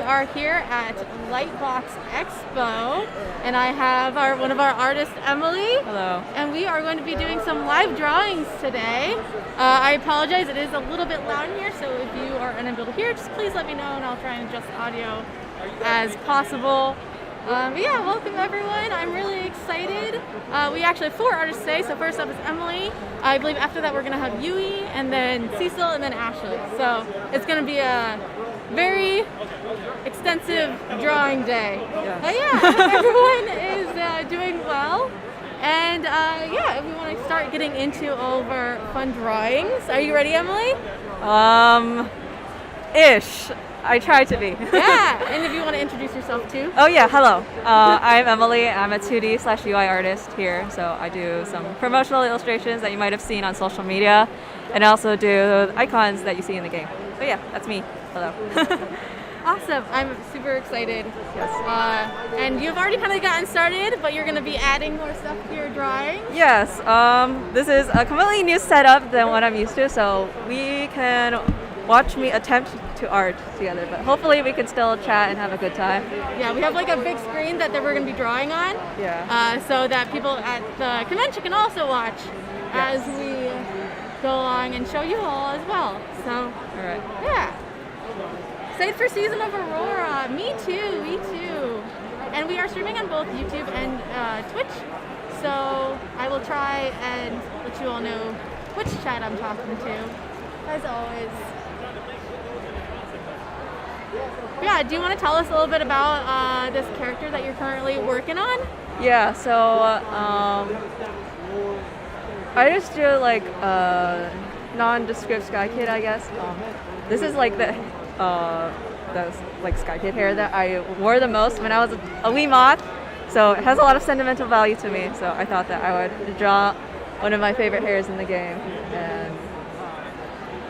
are here at Lightbox Expo, and I have one of our artists, Emily. Hello. And we are going to be doing some live drawings today. I apologize, it is a little bit loud in here, so if you are unable to hear, just please let me know and I'll try and adjust the audio as possible. But yeah, welcome everyone. I'm really excited. We actually have 4 artists today. So first up is Emily. I believe after that we're going to have Yui, and then Cecil, and then Ashley. So it's going to be a very extensive drawing day. Yes. But yeah, everyone is doing well. And yeah, we want to start getting into all of our fun drawings. Are you ready, Emily? Ish. I try to be. Yeah, and if you want to introduce yourself too. Oh yeah, hello. I'm Emily. I'm a 2D/UI artist here. So I do some promotional illustrations that you might have seen on social media, and I also do icons that you see in the game. So yeah, that's me. Hello. Awesome. I'm super excited. Yes. And you've already kind of gotten started, but you're going to be adding more stuff to your drawing. Yes. This is a completely new setup than what I'm used to, so we can watch me attempt to art together, but hopefully we can still chat and have a good time. Yeah, we have like a big screen that we're going to be drawing on. Yeah. So that people at the convention can also watch as we go along and show you all as well. So, All right. yeah. Excited for Season of Aurora. Me too, me too. And we are streaming on both YouTube and Twitch. So I will try and let you all know which chat I'm talking to, as always. Yeah, do you want to tell us a little bit about this character that you're currently working on? Yeah, so I just do like nondescript Sky Kid, I guess. This is like the like Sky Kid hair that I wore the most when I was a wee moth, so it has a lot of sentimental value to me. So I thought that I would draw one of my favorite hairs in the game, and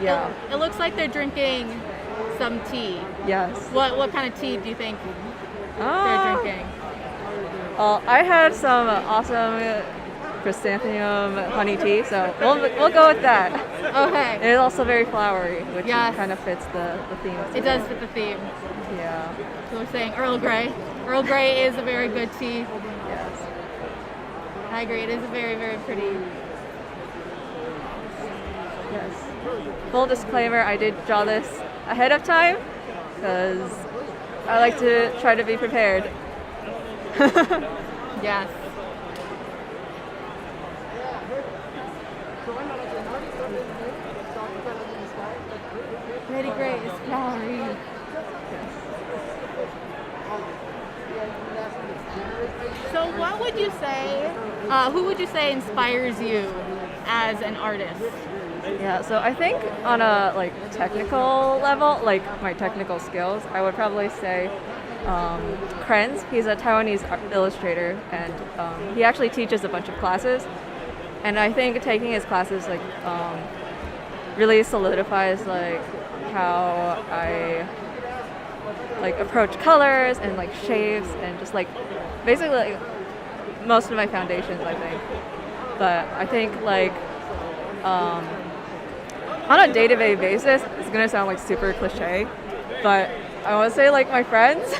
yeah. It looks like they're drinking some tea. Yes. What kind of tea do you think they're drinking? Well, I had some awesome chrysanthemum honey tea, so we'll go with that. Okay. It is also very flowery, which Yes. kind of fits the theme. It does fit the theme. Yeah. So we're saying Earl Grey. Earl Grey is a very good tea. Yes. I agree. It is very, very pretty. Yes. Full disclaimer, I did draw this ahead of time because I like to try to be prepared. Yes. Pretty great. It's flowery. So what would you say, who would you say inspires you as an artist? Yeah, so I think on a like technical level, like my technical skills, I would probably say Krenz. He's a Taiwanese illustrator, and he actually teaches a bunch of classes. And I think taking his classes like really solidifies like how I like approach colors and like shapes and just like basically like, most of my foundations, I think. But I think like on a day-to-day basis, it's gonna sound like super cliche, but I want to say like my friends,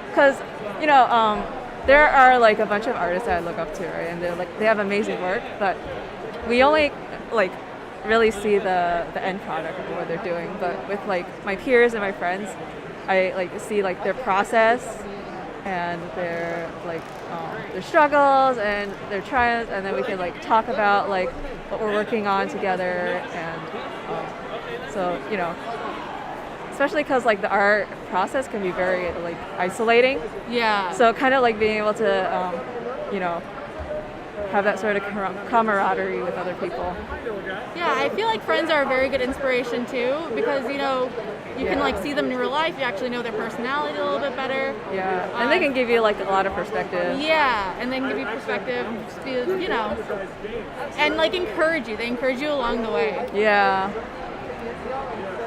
because you know there are like a bunch of artists that I look up to, right? And they have amazing work, but we only like really see the end product of what they're doing. But with like my peers and my friends, I like see like their process and their like their struggles and their triumphs, and then we can like talk about like what we're working on together. And so you know, especially because like the art process can be very like isolating. Yeah. So kind of like being able to you know, have that sort of camaraderie with other people. Yeah, I feel like friends are a very good inspiration too, because you know, you can like see them in real life, you actually know their personality a little bit better. Yeah, and they can give you like a lot of perspective. Yeah, and they can give you perspective, just be, you know, and like encourage you. They encourage you along the way. Yeah.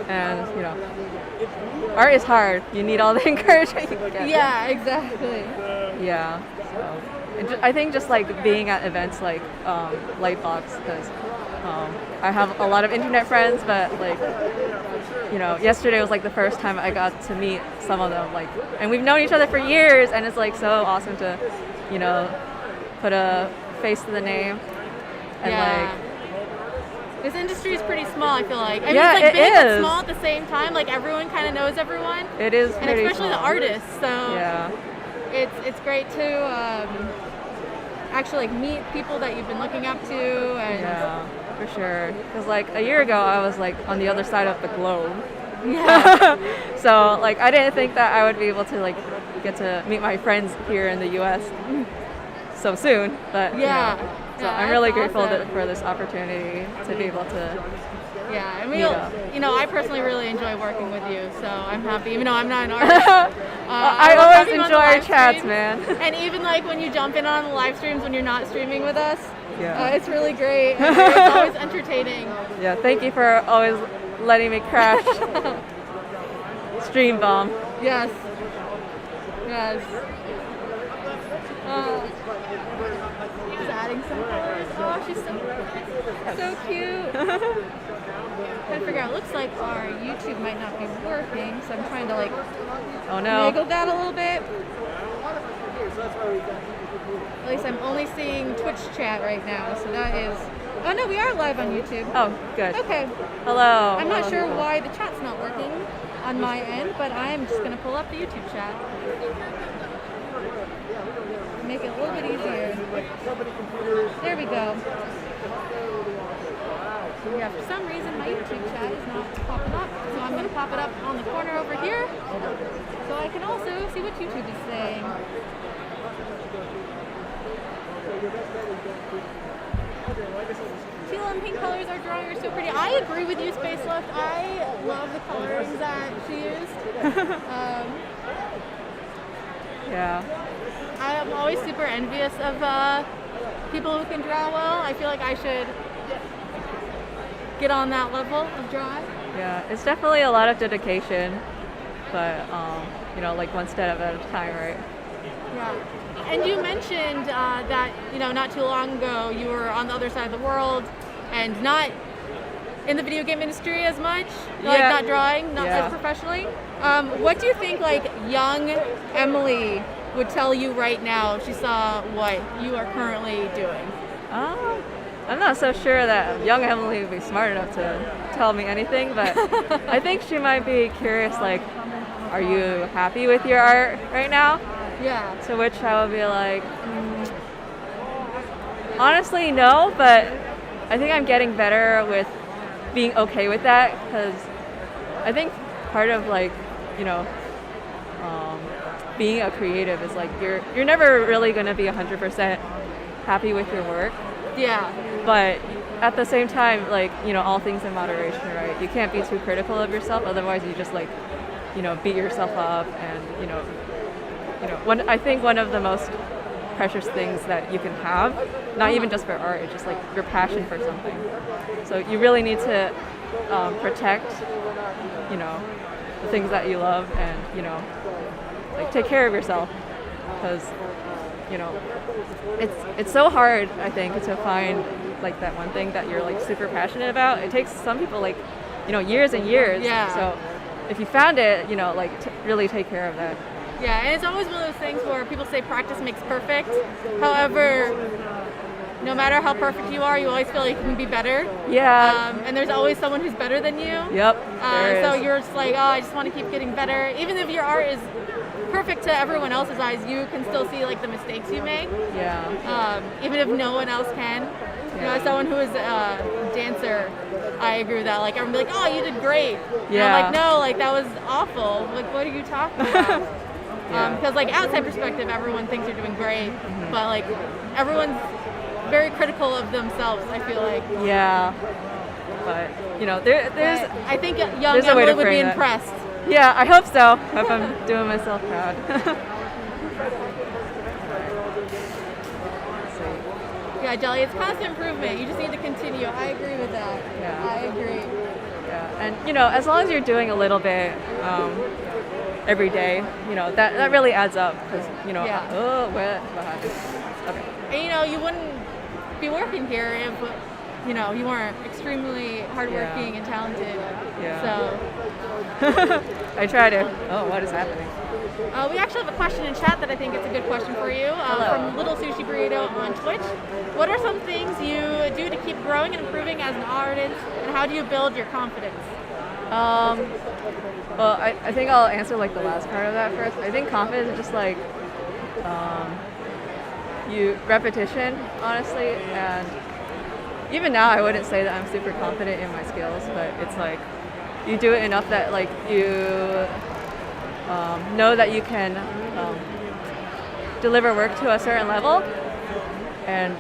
And you know, art is hard. You need all the encouragement you can get. Yeah, exactly. Yeah. So I think just like being at events like Lightbox, because I have a lot of internet friends, but like, yesterday was like the first time I got to meet some of them. Like, and we've known each other for years, and it's like so awesome to, put a face to the name. And this industry is pretty small, I feel like. I mean, Yeah, it's like it big and is. small at the same time. Like everyone kind of knows everyone. It is And pretty especially the small. artists. So Yeah. it's great to actually like meet people that you've been looking up to. And Yeah, for sure. Because like a year ago, I was like on the other side of the globe. yeah. So like I didn't think that I would be able to like get to meet my friends here in the U.S. so soon. But Yeah. so Yeah, I'm really that's grateful awesome. for this opportunity to be able to. Yeah, and meet up. I personally really enjoy working with you, so I'm happy. Even though I'm not an artist, I love always having you on the enjoy our live chats, streams. man. And even like when you jump in on the live streams when you're not streaming with us, Yeah. it's really great. And it's always entertaining. Yeah, thank you for always letting me crash. Stream bomb. Yes. Yes. She's adding some colors. Oh, she's so cute. Trying to figure out. Looks like our YouTube might not be working, so I'm trying to like Oh no. wiggle that a little bit. At least I'm only seeing Twitch chat right now, so that is. Oh no, we are live on YouTube. Oh, good. Okay. Hello. I'm not Hello, sure people. why the chat's not working on my end, but I am just gonna pull up the YouTube chat. Make it a little bit easier. There we go. Yeah, for some reason my YouTube chat is not popping up, so I'm gonna pop it up on the corner over here, so I can also see what YouTube is saying. Teal and pink colors are drawing are so pretty. I agree with you, Space Left. I love the colorings that she used. Yeah. I am always super envious of people who can draw well. I feel like I should get on that level of drawing. Yeah. It's definitely a lot of dedication, but like one step at a time, right? Yeah. And you mentioned that, not too long ago you were on the other side of the world and not in the video game industry as much, like Yeah. not drawing, not Yeah. as professionally. What do you think like young Emily would tell you right now if she saw what you are currently doing? I'm not so sure that young Emily would be smart enough to tell me anything, but I think she might be curious, like, are you happy with your art right now? Yeah. To which I would be like, honestly, no, but I think I'm getting better with being okay with that, because I think part of like, being a creative is like you're never really going to be 100% happy with your work, Yeah. but at the same time, like, all things in moderation, right? You can't be too critical of yourself, otherwise you just like, beat yourself up, and I think one of the most precious things that you can have, not even just for art, it's just like your passion for something. So you really need to protect, the things that you love, and like take care of yourself, because it's so hard, I think, to find like that one thing that you're like super passionate about. It takes some people like years and years. Yeah. So if you found it, really take care of that. Yeah, and it's always one of those things where people say practice makes perfect. However, no matter how perfect you are, you always feel like you can be better. Yeah. And there's always someone who's better than you. Yep. There So is. you're just like, I just want to keep getting better. Even if your art is perfect to everyone else's eyes, you can still see like the mistakes you make. Yeah. Even if no one else can. As someone who is a dancer, I agree with that. Like everyone be like, oh, you did great. And Yeah. I'm like, no, like that was awful. Like, what are you talking about? Yeah. Because like outside perspective, everyone thinks you're doing great, but like everyone's very critical of themselves, I feel like. Yeah. But there's But I think young there's a way Emily to would be frame that. impressed. Yeah, I hope so. Hope I'm doing myself proud. Yeah, Jelly, it's constant improvement. You just need to continue. I agree with that. Yeah. I agree. Yeah, and as long as you're doing a little bit every day, that really adds up, because Yeah. oh, what happened? Okay. And you wouldn't be working here if you know, you weren't extremely hardworking and talented. Yeah. So I try to. Oh, what is happening? we actually have a question in chat that I think is a good question for you from Little Sushi Burrito on Twitch. What are some things you do to keep growing and improving as an artist, and how do you build your confidence? Well, I think I'll answer like the last part of that first. I think confidence is just like repetition, honestly, and even now I wouldn't say that I'm super confident in my skills, but it's like you do it enough that like you know that you can deliver work to a certain level. And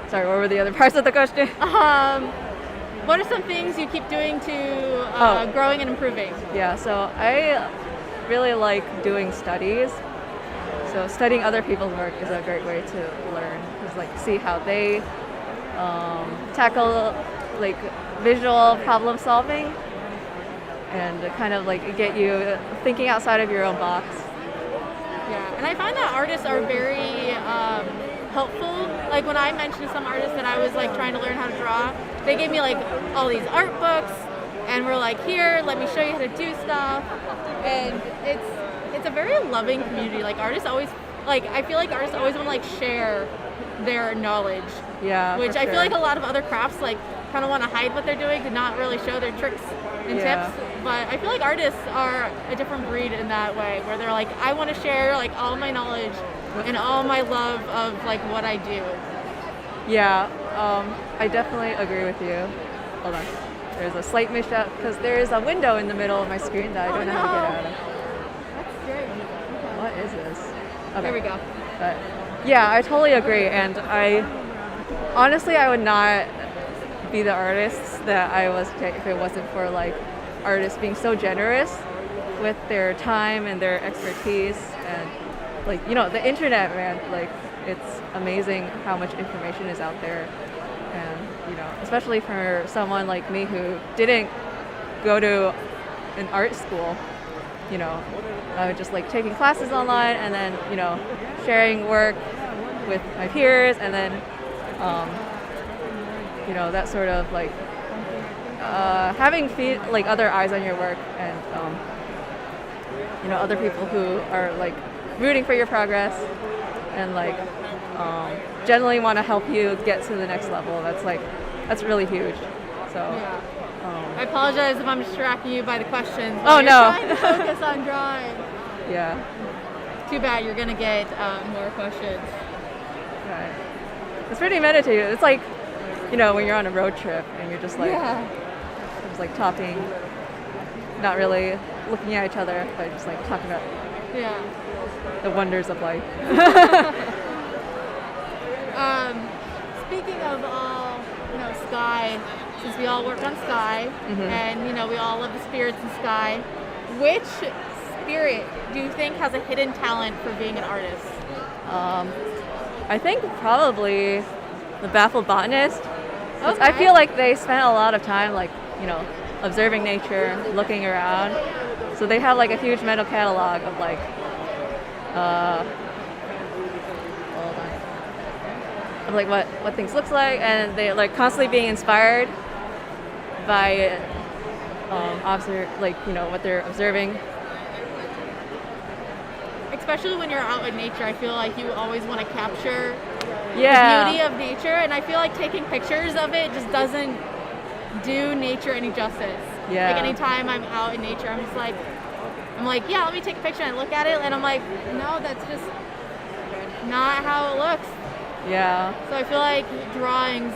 sorry, what were the other parts of the question? What are some things you keep doing to growing and improving? Yeah, so I really like doing studies. So studying other people's work is a great way to learn, just like see how they tackle like visual problem solving, and kind of like get you thinking outside of your own box. Yeah, and I find that artists are very helpful. Like when I mentioned to some artists that I was like trying to learn how to draw, they gave me like all these art books and were like, here, let me show you how to do stuff. And it's a very loving community. Like artists always, like I feel like artists always want to like share their knowledge. Yeah, which for I sure. feel like a lot of other crafts like kind of want to hide what they're doing to not really show their tricks and tips. But I feel like artists are a different breed in that way, where they're like, I want to share like all my knowledge and all my love of like what I do. Yeah, I definitely agree with you. Hold on. There's a slight mishap because there is a window in the middle of my screen that I don't know how to get out of. That's scary. Okay. What is this? Okay. There we go. But yeah, I totally agree, and I honestly I would not be the artist that I was today if it wasn't for like artists being so generous with their time and their expertise, and like, you know, the internet, man, like it's amazing how much information is out there. And you know, especially for someone like me who didn't go to an art school, you know, I was just like taking classes online and then, you know, sharing work with my peers, and then you know, that sort of like having like other eyes on your work, and you know, other people who are like rooting for your progress and like generally want to help you get to the next level. That's really huge. So yeah. I apologize if I'm distracting you by the questions. Oh, You're no. trying to focus on drawing. Yeah. Too bad, you're gonna get more questions. Right. It's pretty meditative. It's like, you know, when you're on a road trip and you're just like, just like talking, not really looking at each other, but just like talking about the wonders of life. Speaking of all, you know, Sky, since we all work on Sky, and you know, we all love the spirits in Sky, which spirit do you think has a hidden talent for being an artist? I think probably the baffled botanist. Okay. I feel like they spent a lot of time, like, you know, observing nature, looking around. So they have like a huge mental catalog of like, hold on, of like what things looks like, and they like constantly being inspired by like, you know, what they're observing. Especially when you're out in nature, I feel like you always want to capture the beauty of nature, and I feel like taking pictures of it just doesn't do nature any justice. Yeah. Like anytime I'm out in nature, I'm like, yeah, let me take a picture, and I look at it, and I'm like, no, that's just not how it looks. Yeah. So I feel like drawings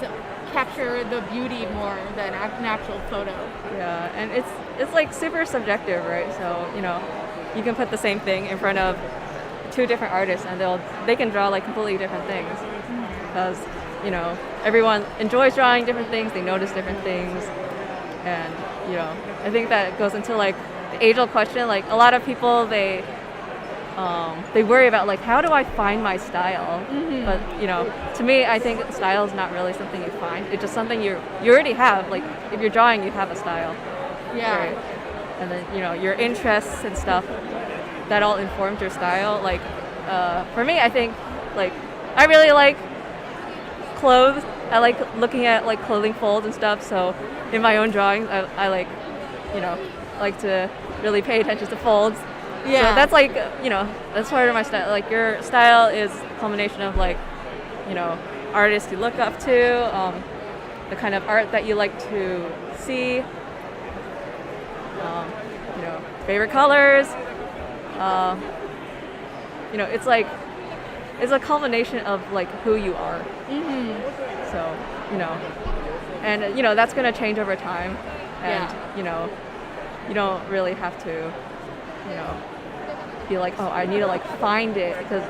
capture the beauty more than an actual photo. Yeah, and it's like super subjective, right? So, you know, you can put the same thing in front of two different artists and they can draw like completely different things, because, you know, everyone enjoys drawing different things, they notice different things, and, you know, I think that goes into like the age-old question. Like a lot of people, they worry about like, how do I find my style? But, you know, to me, I think style is not really something you find. It's just something you already have. Like if you're drawing, you have a style. Yeah. Right? And then, you know, your interests and stuff, that all informs your style. Like for me, I think like I really like clothes. I like looking at like clothing folds and stuff. So in my own drawings, I like, like to really pay attention to folds. Yeah. So that's like, that's part of my style. Like your style is a combination of like, artists you look up to, the kind of art that you like to see, favorite colors. It's a culmination of like who you are. Mm-hmm. So, and that's gonna change over time, and you don't really have to, be like, oh, I need to like find it, because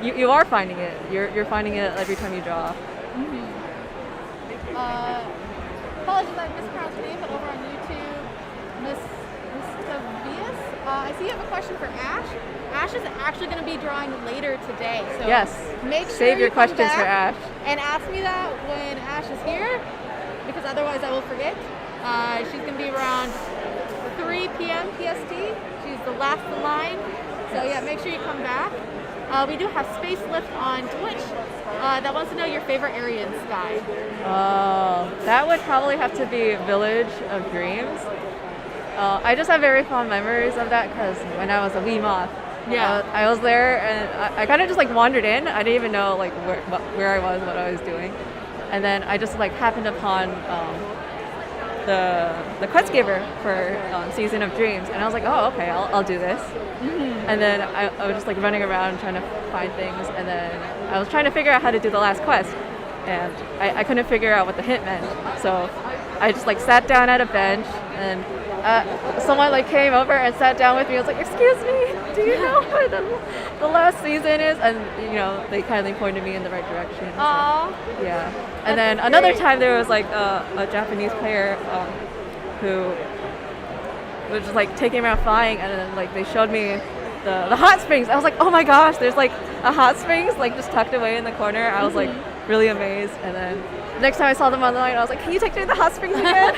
you are finding it. You're finding it every time you draw. Mm-hmm. Apologies, I mispronounced your name, but over on YouTube, Mischief. I see you have a question for Ash. Ash is actually going to be drawing later today, so yes, make sure save your you come questions for back Ash and ask me that when Ash is here, because otherwise I will forget. She's going to be around 3 p.m. PST. She's the last in line, so yeah, make sure you come back. We do have Space Lift on Twitch that wants to know your favorite area in Sky. That would probably have to be Village of Dreams. I just have very fond memories of that because when I was a wee moth, I was there, and I kind of just like wandered in. I didn't even know like where I was, what I was doing, and then I just like happened upon the quest giver for Season of Dreams, and I was like, oh, okay, I'll do this. Mm-hmm. And then I was just like running around trying to find things, and then I was trying to figure out how to do the last quest, and I couldn't figure out what the hint meant, so I just like sat down at a bench, and someone like came over and sat down with me. I was like, excuse me, do you know where the last season is? And they kindly pointed me in the right direction. Aww. So, yeah. And then another time there was like a Japanese player who was just like taking me around flying, and then like they showed me the hot springs. I was like, oh my gosh, there's like a hot springs like just tucked away in the corner. I was like really amazed. And then the next time I saw them online, I was like, can you take me to the hot springs again?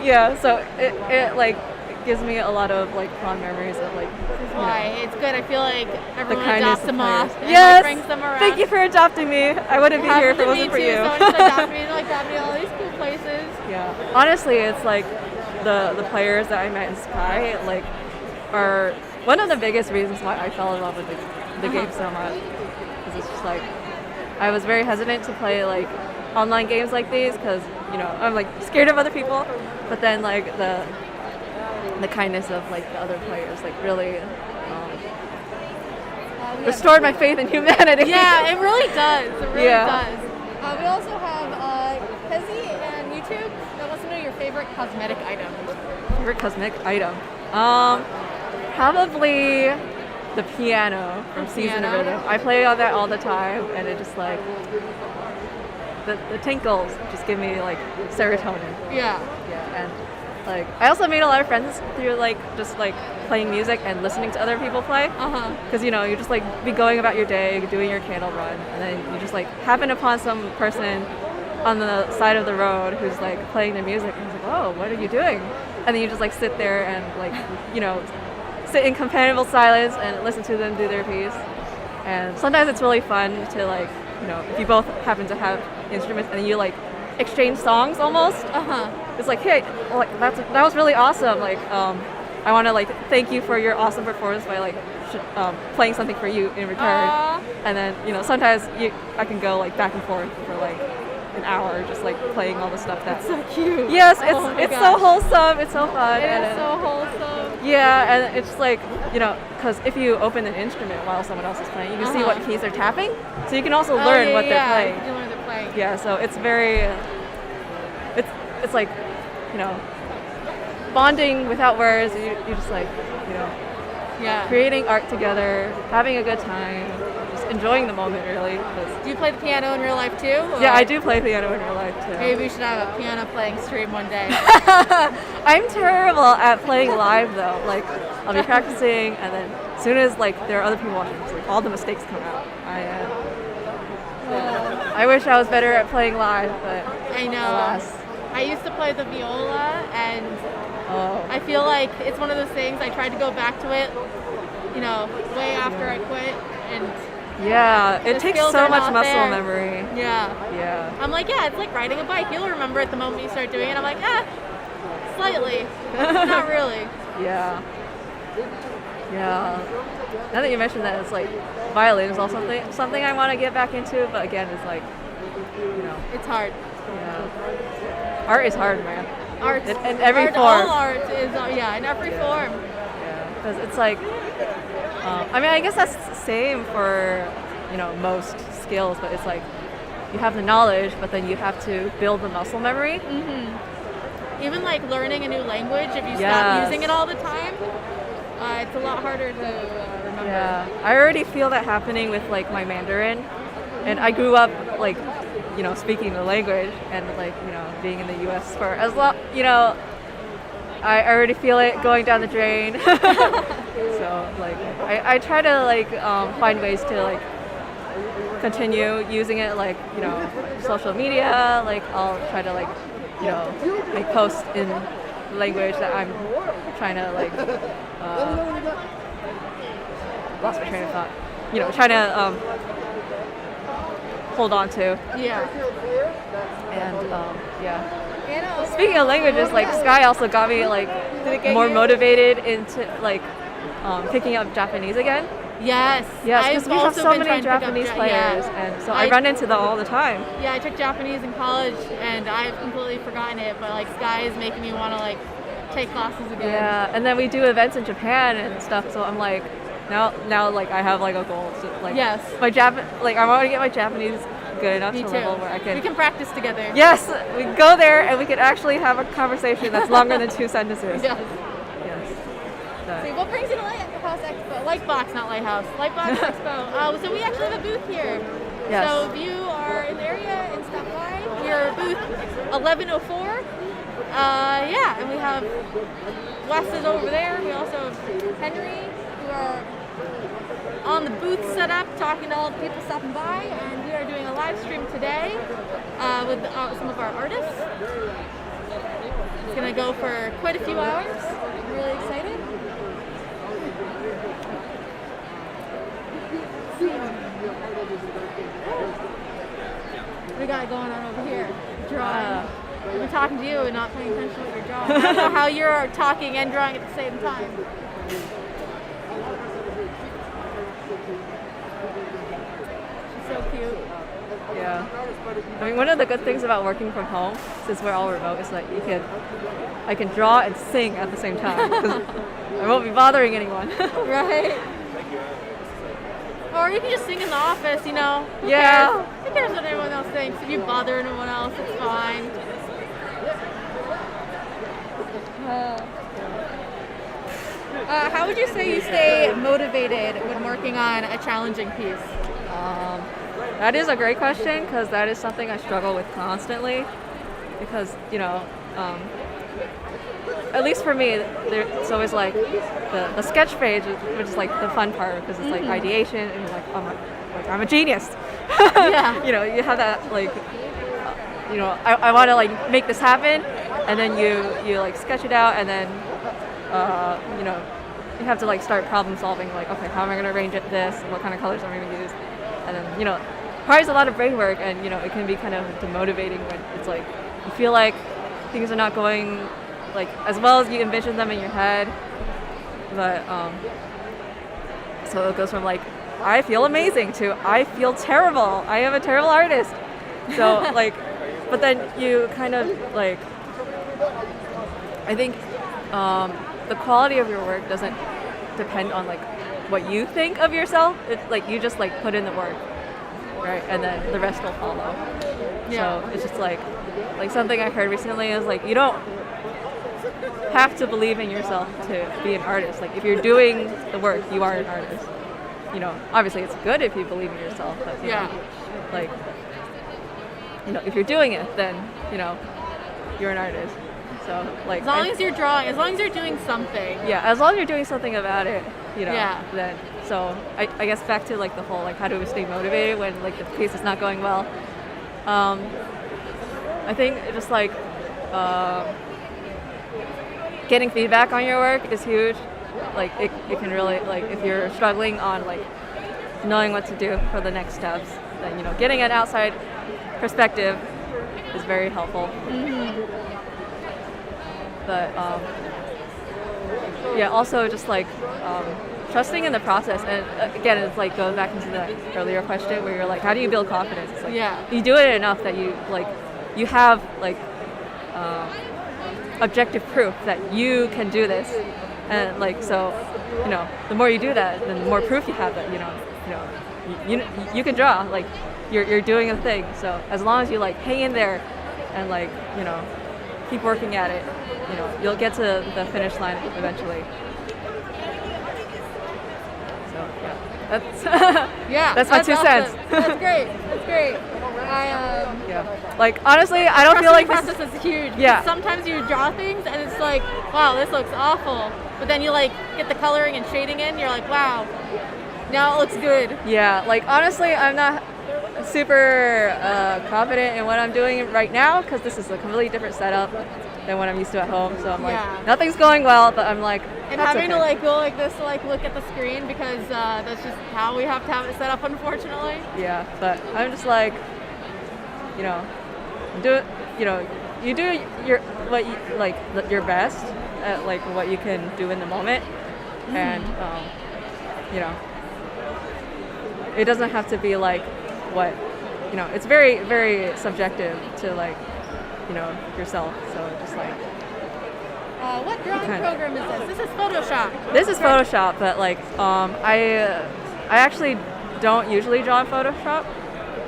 Yeah, so it like gives me a lot of like fond memories of like. Why it's good. I feel like everyone kindness adopts them off. And, yes, like, brings them around. Thank you for adopting me. I wouldn't be here if it wasn't for you. Someone just adopted me, like got me all these cool places. Yeah, honestly, it's like the players that I met in Sky like are one of the biggest reasons why I fell in love with the game so much. Because it's just like I was very hesitant to play like online games like these because I'm like scared of other people, but then like the kindness of like the other players like really restored my faith in humanity. Yeah, it really does. It really does. We also have Hezi and YouTube that wants to know your favorite cosmetic item. Favorite cosmetic item? Probably the piano from Season of Rhythm. I play on that all the time, and it just like the tinkles just give me like serotonin. Yeah. Yeah, and like I also made a lot of friends through like just like playing music and listening to other people play. Because you just like be going about your day, doing your candle run, and then you just like happen upon some person on the side of the road who's like playing their music, and it's like, oh, what are you doing? And then you just like sit there and like sit in companionable silence and listen to them do their piece. And sometimes it's really fun to like if you both happen to have instruments and you like exchange songs almost. It's like, hey, like that was really awesome. Like I want to like thank you for your awesome performance by like playing something for you in return. And then sometimes I can go like back and forth for like an hour just like playing all the stuff that's so cute. Yes, it's so wholesome. It's so fun. It is so wholesome. Yeah, and it's like because if you open an instrument while someone else is playing, you can see what keys they're tapping, so you can also learn what they're playing. You can learn what they're playing. Yeah, so it's very it's like bonding without words. You just like creating art together, having a good time, just enjoying the moment really. Do you play the piano in real life too? Or? Yeah, I do play piano in real life too. Maybe we should have a piano playing stream one day. I'm terrible at playing live though. Like I'll be practicing, and then as soon as like there are other people watching, it's like all the mistakes come out. I wish I was better at playing live, but I know. Alas. I used to play the viola, and I feel like it's one of those things. I tried to go back to it, way after I quit, and Yeah, it The takes skills so are much not muscle there. memory. Yeah. Yeah. I'm like, yeah, it's like riding a bike. You'll remember it the moment you start doing it. I'm like, slightly. Not really. Yeah. Yeah. Now that you mentioned that, it's like violin is also something I want to get back into, but again, it's like, you know, It's hard. yeah. Art is hard, man. Art. In every form. All art is, in every form. Yeah, because it's like, I mean, I guess that's the same for, you know, most skills, but it's like you have the knowledge, but then you have to build the muscle memory. Even like learning a new language, if you stop Yes. using it all the time, it's a lot harder to remember. Yeah, I already feel that happening with like my Mandarin, and I grew up like, you know, speaking the language and like, you know, being in the U.S. for as long, you know, I already feel it going down the drain. So like, I try to like find ways to like continue using it, like, you know, social media. Like I'll try to like, you know, make posts in language that I'm trying to like lost my train of thought. You know, trying to hold on to. Yeah. And yeah. Speaking of languages, like Sky also got me like more motivated into like picking up Japanese again. Yes. Yes, because I've we have also so been many trying to pick up Japanese Ja- players, yeah. and so I run into them all the time. Yeah, I took Japanese in college, and I've completely forgotten it. But like Sky is making me want to like take classes again. Yeah, and then we do events in Japan and stuff. So I'm like, now like I have like a goal to like Yes. my like I want to get my Japanese good enough Me to too. level where I can. We can practice together. Yes, we can go there and we can actually have a conversation that's longer than 2 sentences. Yes. Yes. See, what brings you to Lightbox Expo? Lightbox, not Lighthouse. Lightbox Expo. So we actually have a booth here. Yes. So if you are in the area and stop by, we're booth 1104. Yeah, and we have Wes is over there. We also have Henry, who are on the booth set up, talking to all the people stopping by, and we are doing a live stream today with some of our artists. It's gonna go for quite a few hours. I'm really excited. What we got going on over here? Drawing. I've been talking to you and not paying attention to what you're drawing. I don't know how you're talking and drawing at the same time. She's so cute. Yeah. I mean, one of the good things about working from home, since we're all remote, is that I can draw and sing at the same time. 'Cause I won't be bothering anyone. Right? Or you can just sing in the office, you know. Who Yeah. cares? Who cares what everyone else thinks? If you bother anyone else, it's fine. How would you say you stay motivated when working on a challenging piece? That is a great question because that is something I struggle with constantly. Because, you know, at least for me, it's always like the sketch phase, which is like the fun part because it's like ideation and you're like, I'm a genius. Yeah. You know, you have that like, you know, I want to like make this happen, and then you like sketch it out, and then you know, you have to like start problem solving. Like, okay, how am I going to arrange it? This, what kind of colors am I going to use? And then, you know, requires a lot of brain work, and you know, it can be kind of demotivating when it's like you feel like things are not going like as well as you envision them in your head. But so it goes from like I feel amazing to I feel terrible. I am a terrible artist. So like, but then you kind of like, I think the quality of your work doesn't depend on like what you think of yourself. It's like you just like put in the work, right? And then the rest will follow. Yeah. So it's just like something I heard recently is like you don't have to believe in yourself to be an artist. Like if you're doing the work, you are an artist. You know, obviously it's good if you believe in yourself, but you know, like, you know, if you're doing it, then you know you're an artist. So like As long as you're drawing, as long as you're doing something. yeah, as long as you're doing something about it, you know, Yeah. then so I guess back to like the whole like how do we stay motivated when like the piece is not going well. I think it just like getting feedback on your work is huge. Like it can really like if you're struggling on like knowing what to do for the next steps. Then getting an outside perspective is very helpful. But yeah, also just like trusting in the process, and again, it's like goes back into the earlier question where you're like, how do you build confidence? It's like you do it enough that you have like objective proof that you can do this, and like so, the more you do that, then the more proof you have that you can draw, like you're doing a thing. So as long as you like hang in there and like keep working at it, you'll get to the finish line eventually. So yeah, that's my 2 cents. Awesome. That's great. That's great. Like honestly, I don't feel like this process is huge. Yeah. Sometimes you draw things and it's like, wow, this looks awful. But then you like get the coloring and shading in, you're like, wow, now it looks good. Yeah. Like honestly, I'm not super confident in what I'm doing right now because this is a completely different setup than what I'm used to at home. So I'm like, nothing's going well, but I'm like, and having to like go like this to like look at the screen because that's just how we have to have it set up, unfortunately. Yeah, but I'm just like, you do your best at like what you can do in the moment, and it doesn't have to be like what it's very very subjective to like yourself. So just like what drawing program is this? This is Photoshop. This is Photoshop, but like I actually don't usually draw in Photoshop.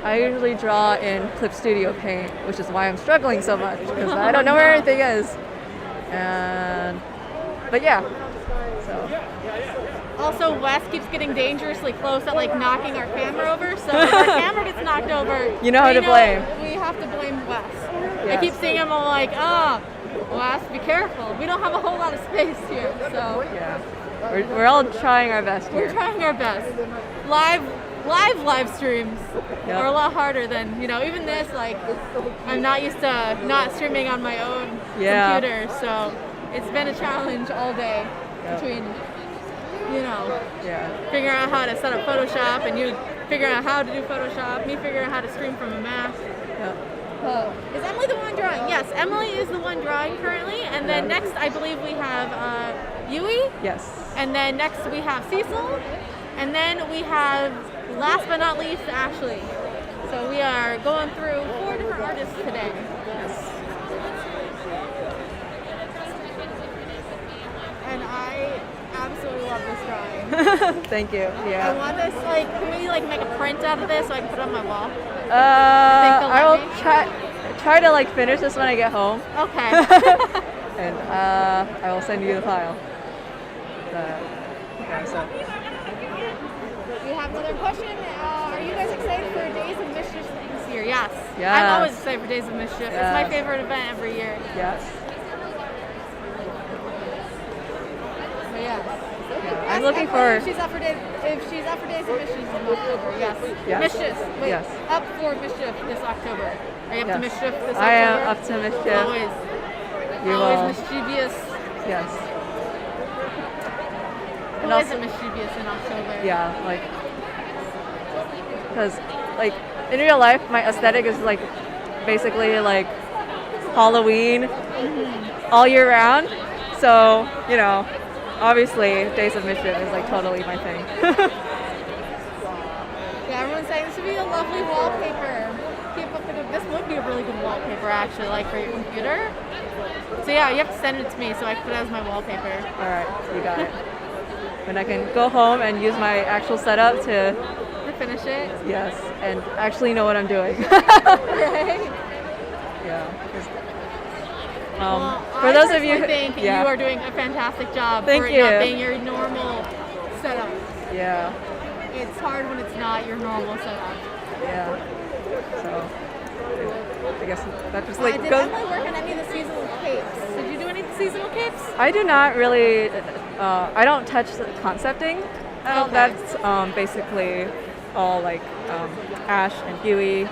I usually draw in Clip Studio Paint, which is why I'm struggling so much because I don't know where anything is. But yeah. So. Also, Wes keeps getting dangerously close at like knocking our camera over. So if our camera gets knocked over, you know who to blame. We have to blame Wes. Yes. I keep seeing him. I'm like, Wes, be careful. We don't have a whole lot of space here. So yeah, we're all trying our best here. We're trying our best. Live streams are a lot harder than even this. Like, I'm not used to not streaming on my own computer, so it's been a challenge all day between figuring out how to set up Photoshop and you figuring out how to do Photoshop, me figuring out how to stream from a Mac. Is Emily the one drawing? Yes, Emily is the one drawing currently, and then next I believe we have Yui. Yes. And then next we have Cecil, and then we have, last but not least, Ashley. So we are going through 4 different artists today. Yes. And I absolutely love this drawing. Thank you. Yeah. I want this, can we make a print out of this so I can put it on my wall? I will try to finish this when I get home. Okay. And I will send you the file. So. We have another question. Are you guys excited for Days of Mischief this year? Yes. Yes. I'm always excited for Days of Mischief. Yes. It's my favorite event every year. Yes. So yes. I'm looking for. If she's up for Days of Mischief in October, yes. Mischief. Wait. Yes. Up for Mischief this October. Are you up to Mischief this October? I am up to Mischief. Always. You always mischievous. Yes. Who isn't mischievous in October? Yeah, because in real life, my aesthetic is basically Halloween all year round. So obviously, Days of Mischief is totally my thing. Yeah, everyone's saying this would be a lovely wallpaper. This would be a really good wallpaper, actually, for your computer. So yeah, you have to send it to me so I can put it as my wallpaper. All right, you got it. And I can go home and use my actual setup to finish it. Yes, and actually know what I'm doing. Right. Yeah. Well, for those of you, think you are doing a fantastic job. Thank for you. Not being your normal setup. Yeah. It's hard when it's not your normal setup. Yeah. So I guess that just did Emily work on any of the seasonal capes? Did you do any of the seasonal capes? I do not really. I don't touch the concepting. Okay. That's basically all Ash and Huey.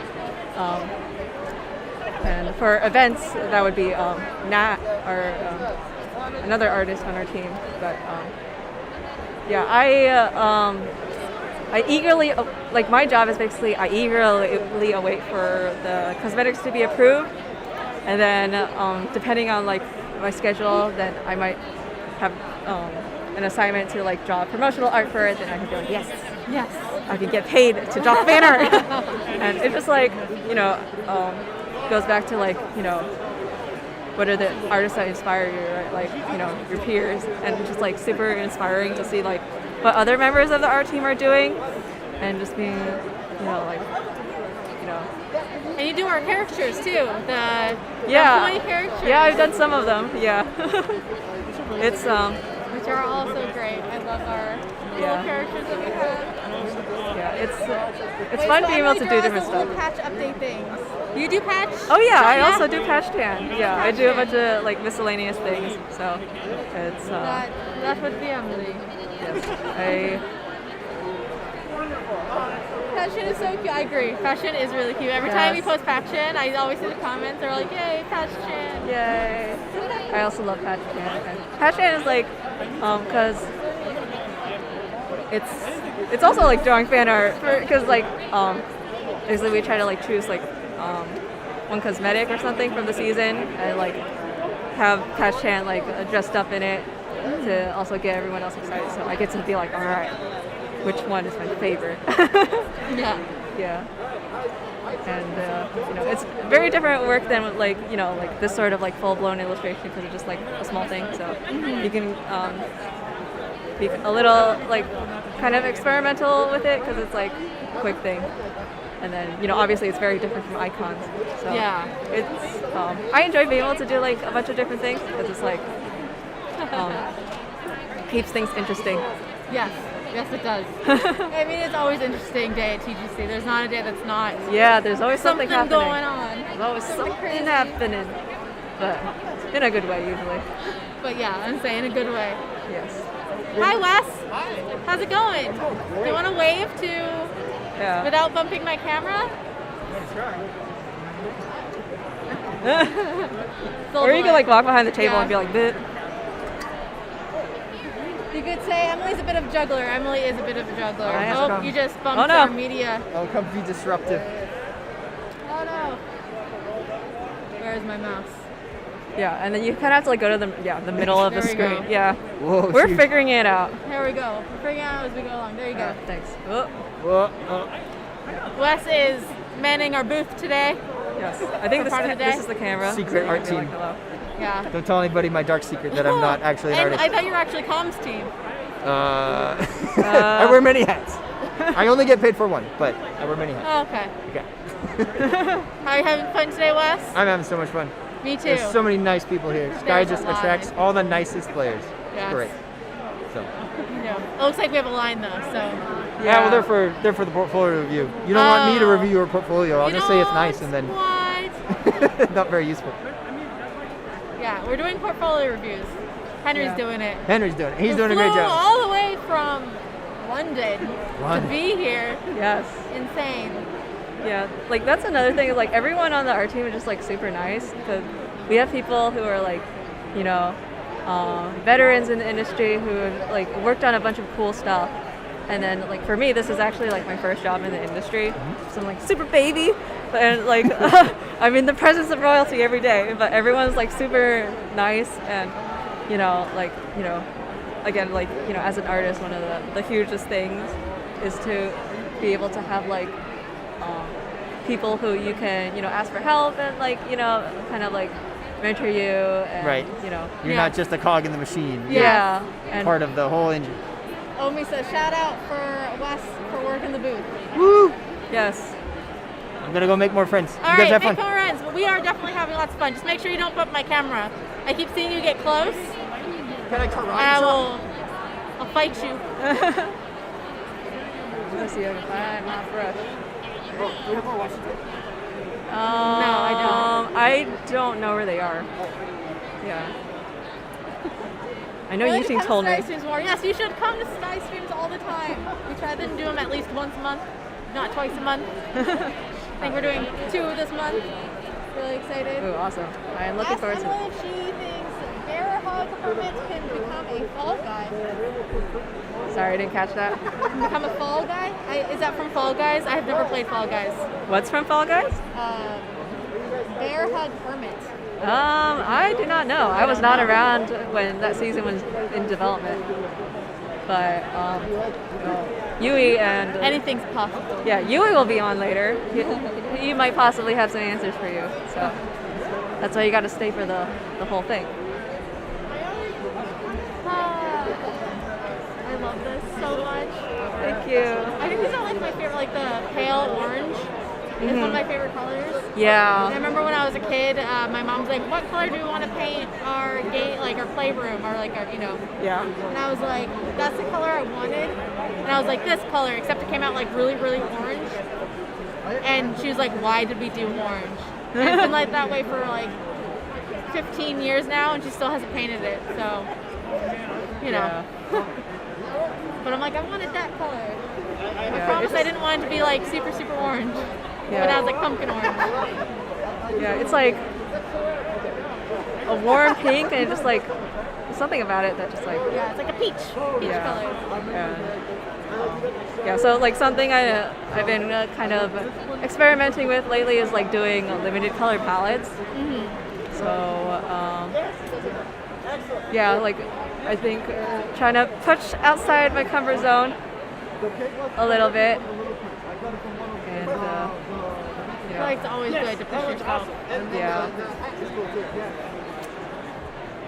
And for events, that would be Nat or another artist on our team. But yeah, I I eagerly, like my job is basically I eagerly await for the cosmetics to be approved, and then depending on like my schedule, then I might have an assignment to like draw promotional art for it. Then I can be like, yes, I can get paid to draw fan art, and it just like goes back to like what are the artists that inspire you, right? Like your peers, and it's just like super inspiring to see like what other members of the art team are doing, and just being And you do our caricatures too, the employee caricatures. Yeah, I've done some of them. Yeah, it's which are also great. I love our little characters that we have. Yeah, it's fun being able to do different stuff. Patch update things. You do patch? Oh yeah, I also do patch tan. Yeah, I do a bunch of like miscellaneous things. So it's that's what the Emily. Yes, Passion is so cute. I agree. Passion is really cute. Every time we post Passion, I always see the comments. They're like, "Yay, Passion!" Yay! I also love patch tan. Patch tan is like, because it's also like drawing fan art because like basically we try to like choose like one cosmetic or something from the season and like have patch tan like dressed up in it to also get everyone else excited. So I get to be like, all right, which one is my favorite? Yeah. And it's very different work than like like this sort of like full-blown illustration because it's just like a small thing. So you can be a little like kind of experimental with it because it's like a quick thing. And then obviously it's very different from icons. So it's I enjoy being able to do like a bunch of different things because it's like keeps things interesting. Yes, it does. I mean, it's always an interesting day at TGC. There's not a day that's not. Yeah, there's always something happening. Going on. There's always something happening, but in a good way usually. But yeah, I'm saying in a good way. Yes. Hi, Wes. How's it going? Do you want to wave to without bumping my camera? Or you can like walk behind the table and be like, "Bit." You could say Emily's a bit of a juggler. Emily is a bit of a juggler. Oh, you just bumped our media. Oh, come be disruptive. Oh no. Where's my mouse? Yeah, and then you kind of have to like go to the middle of the screen. Go. Yeah. Whoa, We're figuring it out. There we go. We're figuring it out as we go along. There you go. Thanks. Wes is manning our booth today. Yes. I think this is the camera. Secret art team. Yeah. Don't tell anybody my dark secret that I'm not actually an artist. I thought you were actually comms team. I wear many hats. I only get paid for one, but I wear many hats. Oh, okay. Are you having fun today, Wes? I'm having so much fun. Me too. There's so many nice people here. Sky just attracts all the nicest players. Yes. Great. So. It looks like we have a line though, so. Yeah, well, they're for the portfolio review. You don't want me to review your portfolio. I'll just say it's nice and then. What? Not very useful. Yeah, we're doing portfolio reviews. Henry's doing it. Henry's doing it. He's doing a great job. All the way from London to be here. Yes. Insane. Yeah, like that's another thing. Like everyone on the art team is just like super nice because we have people who are like, veterans in the industry who have like worked on a bunch of cool stuff. And then like for me, this is actually like my first job in the industry, so I'm like super baby, and like I'm in the presence of royalty every day. But everyone's like super nice, and again, like as an artist, one of the hugest things is to be able to have like people who you can ask for help and like kind of like mentor you, and right. You're not just a cog in the machine. Yeah, and part of the whole engine. Omi says, shout out for Wes for working the booth. Woo! Yes. I'm gonna go make more friends. All you guys right, have make fun. more friends. We are definitely having lots of fun. Just make sure you don't bump my camera. I keep seeing you get close. Can I karate? I'll fight you. Let's see if I can find my brush. Oh, do you have more Washington? No, I don't. I don't know where they are. Yeah. I know Yushin told me. Yes, you should come to Sky Streams all the time. We try to do them at least once a month, not twice a month. I think we're doing 2 this month. Really excited. Ooh, awesome. I am looking forward to it. Ask Emily if she thinks Bear Hug Hermit can become a fall guy. Sorry, I didn't catch that. Become a Fall Guy? Is that from Fall Guys? I have never played Fall Guys. What's from Fall Guys? Bear Hug Hermit. I do not know. I was not around when that season was in development. But Yui and Anything's possible. yeah, Yui will be on later. He might possibly have some answers for you. So that's why you got to stay for the whole thing. I love this so much. Thank you. I think these are like my favorite, like the pale orange. It's one of my favorite colors. I Yeah. remember when I was a kid, my mom was like, "What color do we want to paint our gate, like our playroom, or like our, you know?" Yeah. And I was like, "That's the color I wanted." And I was like, "This color," except it came out like really, really orange. And she was like, "Why did we do orange?" And it's been like that way for like 15 years now, and she still hasn't painted it. So, you know. Yeah. But I'm like, I wanted that color. I Yeah, promise it's- I didn't want it to be like super, super orange. Yeah. But I was like pumpkin orange. Yeah, it's like a warm pink, and just like there's something about it that just like Yeah, it's like a peach color. yeah. So like something I've been kind of experimenting with lately is like doing limited color palettes. So yeah, like I think trying to push outside my comfort zone a little bit, and I feel like it's always good to push yourself. yeah.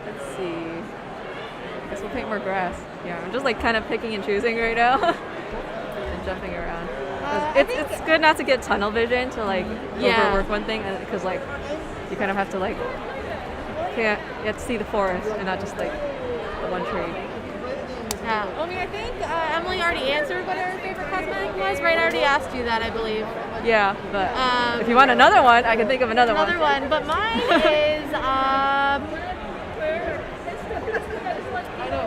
Let's see. I guess we'll paint more grass. Yeah, I'm just like kind of picking and choosing right now and jumping around. It's good not to get tunnel vision to like Yeah. overwork one thing, because like you kind of have to like you have to see the forest and not just like the one tree. Yeah. Well, I mean, I think Emily already answered what her favorite cosmetic was, right? I already asked you that, I believe. Yeah, but if you want another one, I can think of another Another one, but mine is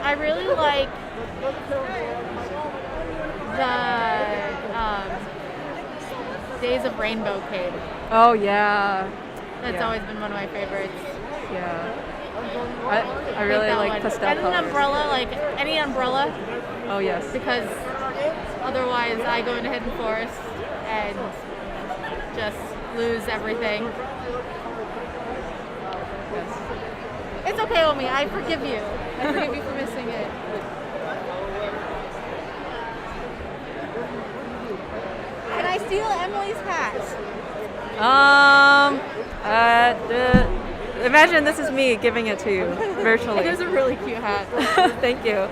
I really like the Days of Rainbow Cape. Oh yeah. That's Yeah. always been one of my favorites. Yeah. I really that like one. pastel And colors. an umbrella, like any umbrella, Oh yes. because otherwise I go into Hidden Forest and just lose everything. Yes. It's okay, Omi. I forgive you. I forgive you for missing it. Can I steal Emily's hat? Imagine this is me giving it to you virtually. It is a really cute hat. Thank you.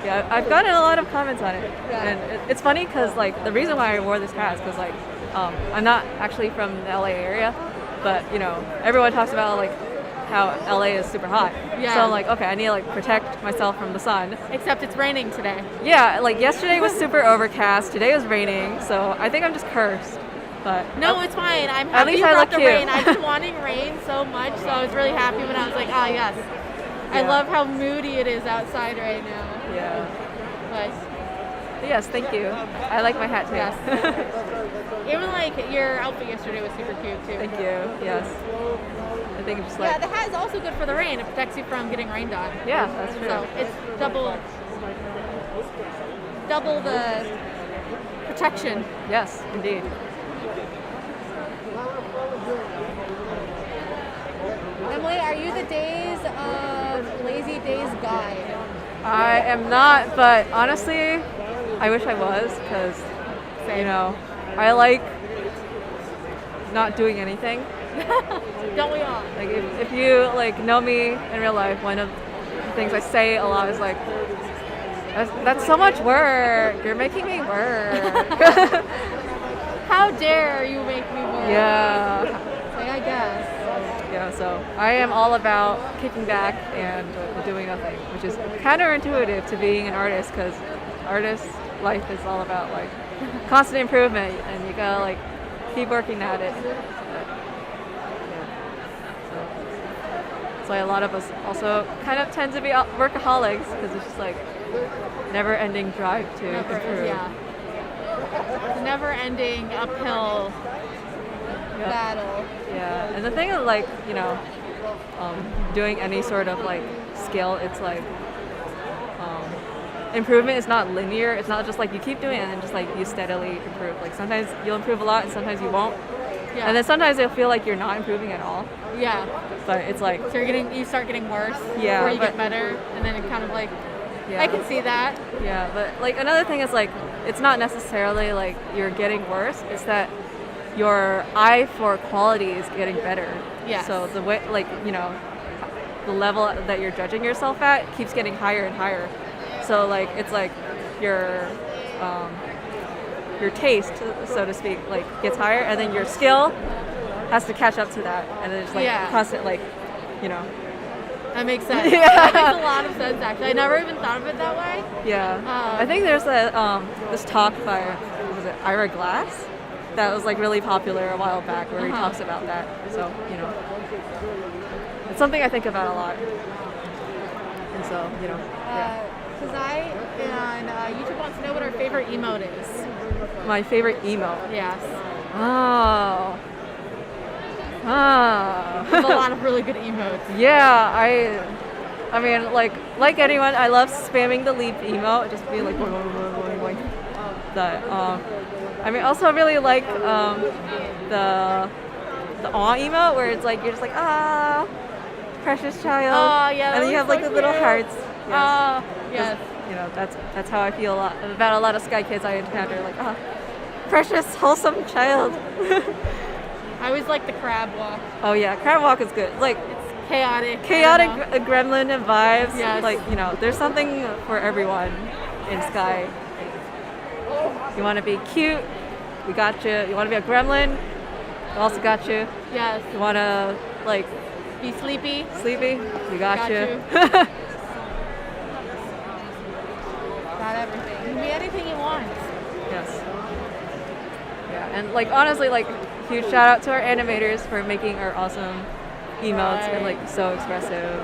Yeah, I've gotten a lot of comments on it, Yeah. and it's funny because like the reason why I wore this hat is because like I'm not actually from the LA area, but you know everyone talks about like how LA is super hot. Yeah. So I'm like, okay, I need to like protect myself from the sun. Except it's raining today. Yeah, like yesterday was super overcast. Today was raining, so I think I'm just cursed. But No, it's fine. I'm At happy least you I brought look the cute. rain. I've been wanting rain so much, so I was really happy when I was like, ah, yes. I Yeah. love how moody it is outside right now. yeah. But Yes, thank you. I like my hat too. yes. Even like your outfit yesterday was super cute too. Thank you. Yes. I think it's just like Yeah, the hat is also good for the rain. It protects you from getting rained on. yeah, that's true. So it's double the protection. Yes, indeed. Emily, are you the Days of Lazy Days guide? I am not, but honestly, I wish I was because, you know, I like not doing anything. Don't we all? Like if you like know me in real life, one of the things I say a lot is like, that's so much work. You're making me work. How dare you make me work? Yeah. Like, I guess. Yeah, so I am all about kicking back and doing nothing, which is counterintuitive to being an artist because artist life is all about like constant improvement and you gotta like keep working at it. But, yeah. So that's why a lot of us also kind of tend to be workaholics because it's just like never-ending drive to improve. Yeah. It's a never-ending uphill battle. Yeah, and the thing of like, you know, doing any sort of like skill, it's like, improvement is not linear. It's not just like you keep doing it and then just like you steadily improve. Like sometimes you'll improve a lot and sometimes you won't. Yeah. And then sometimes you'll feel like you're not improving at all. Yeah. But it's like, So you start getting worse. Yeah, Before you but- get better, and then it kind of like. yeah. I can see that. Yeah, but like another thing is like it's not necessarily like you're getting worse. It's that your eye for quality is getting better. Yes. So the way like the level that you're judging yourself at keeps getting higher and higher. So like it's like your taste, so to speak, like gets higher, and then your skill has to catch up to that, and then it's like Yeah. constant like That makes sense. Yeah. That makes a lot of sense, actually. I never even thought of it that way. Yeah, I think there's this talk by was it Ira Glass that was like really popular a while back where he Uh-huh. talks about that. So it's something I think about a lot. And so yeah. Because I and YouTube wants to know what our favorite emote is. My favorite emote. Yes. Oh. There's a lot of really good emotes. Yeah, I mean, like anyone, I love spamming the leap emote, just be like, boing, boing, boing, boing, boing. That. I mean, also I really like the awe emote where it's like you're just like precious child. Oh yeah. And then you have like the little hearts. Oh yes. That's how I feel about a lot of Sky Kids I encounter. Like precious, wholesome child. I always like the crab walk. Oh yeah, crab walk is good. Like. Chaotic. Chaotic gremlin and vibes. Yes. Like, there's something for everyone in Sky. You want to be cute, we got you. You want to be a gremlin, we also got you. Yes. You want to, like, Be sleepy. sleepy, we got you. Got everything. You can be anything you want. Yes. Yeah, and, like, honestly, like, huge shout out to our animators for making our awesome emotes and, like, so expressive.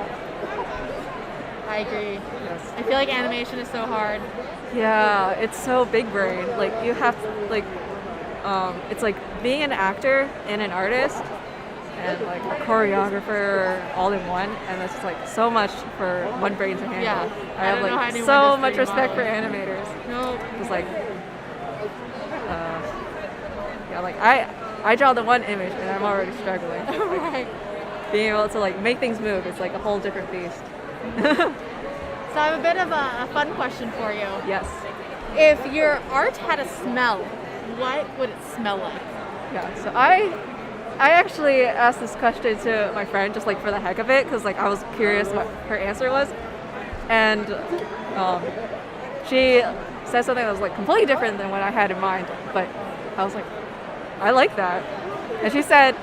I agree. Yes. I feel like animation is so hard. Yeah, it's so big brain. Like you have to, like, it's like being an actor and an artist and like a choreographer all in one, and it's just like so much for one brain to handle. Yeah, I have don't know how like anyone so does much 3D respect for modeling. animators. No. It's like, yeah, like I draw the one image and I'm already struggling. Right. Being able to like make things move, it's like a whole different beast. So I have a bit of a fun question for you. Yes. If your art had a smell, what would it smell like? Yeah, so I actually asked this question to my friend just like for the heck of it, because like I was curious what her answer was, and she said something that was like completely different than what I had in mind, but I was like, I like that. And she said,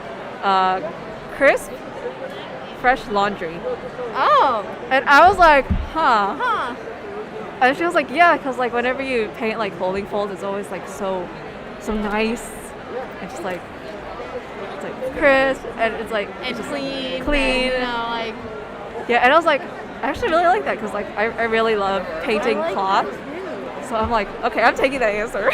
crisp, fresh laundry. Oh. And I was like, huh. Huh. And she was like, yeah, because like whenever you paint like folding folds, it's always like so nice and just like it's like crisp and it's like And just clean. clean. And, like. Yeah, and I was like, I actually really like that because like I really love painting I like cloth. that too. So I'm like, okay, I'm taking that answer.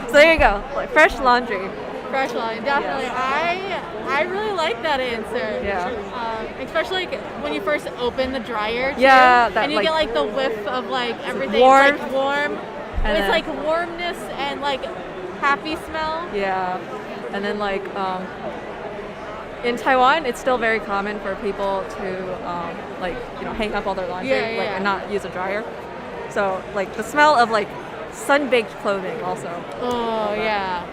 So there you go, like fresh laundry. Fresh line, definitely. I really like that answer. Yeah. Especially like when you first open the dryer. Too, Yeah, that, and you like, get like the whiff of like everything. warm. It's like warm. And It's then- like warmness and like happy smell. Yeah, and then like in Taiwan, it's still very common for people to like hang up all their laundry Yeah, like yeah. and not use a dryer. So like the smell of like sun-baked clothing also. Oh yeah.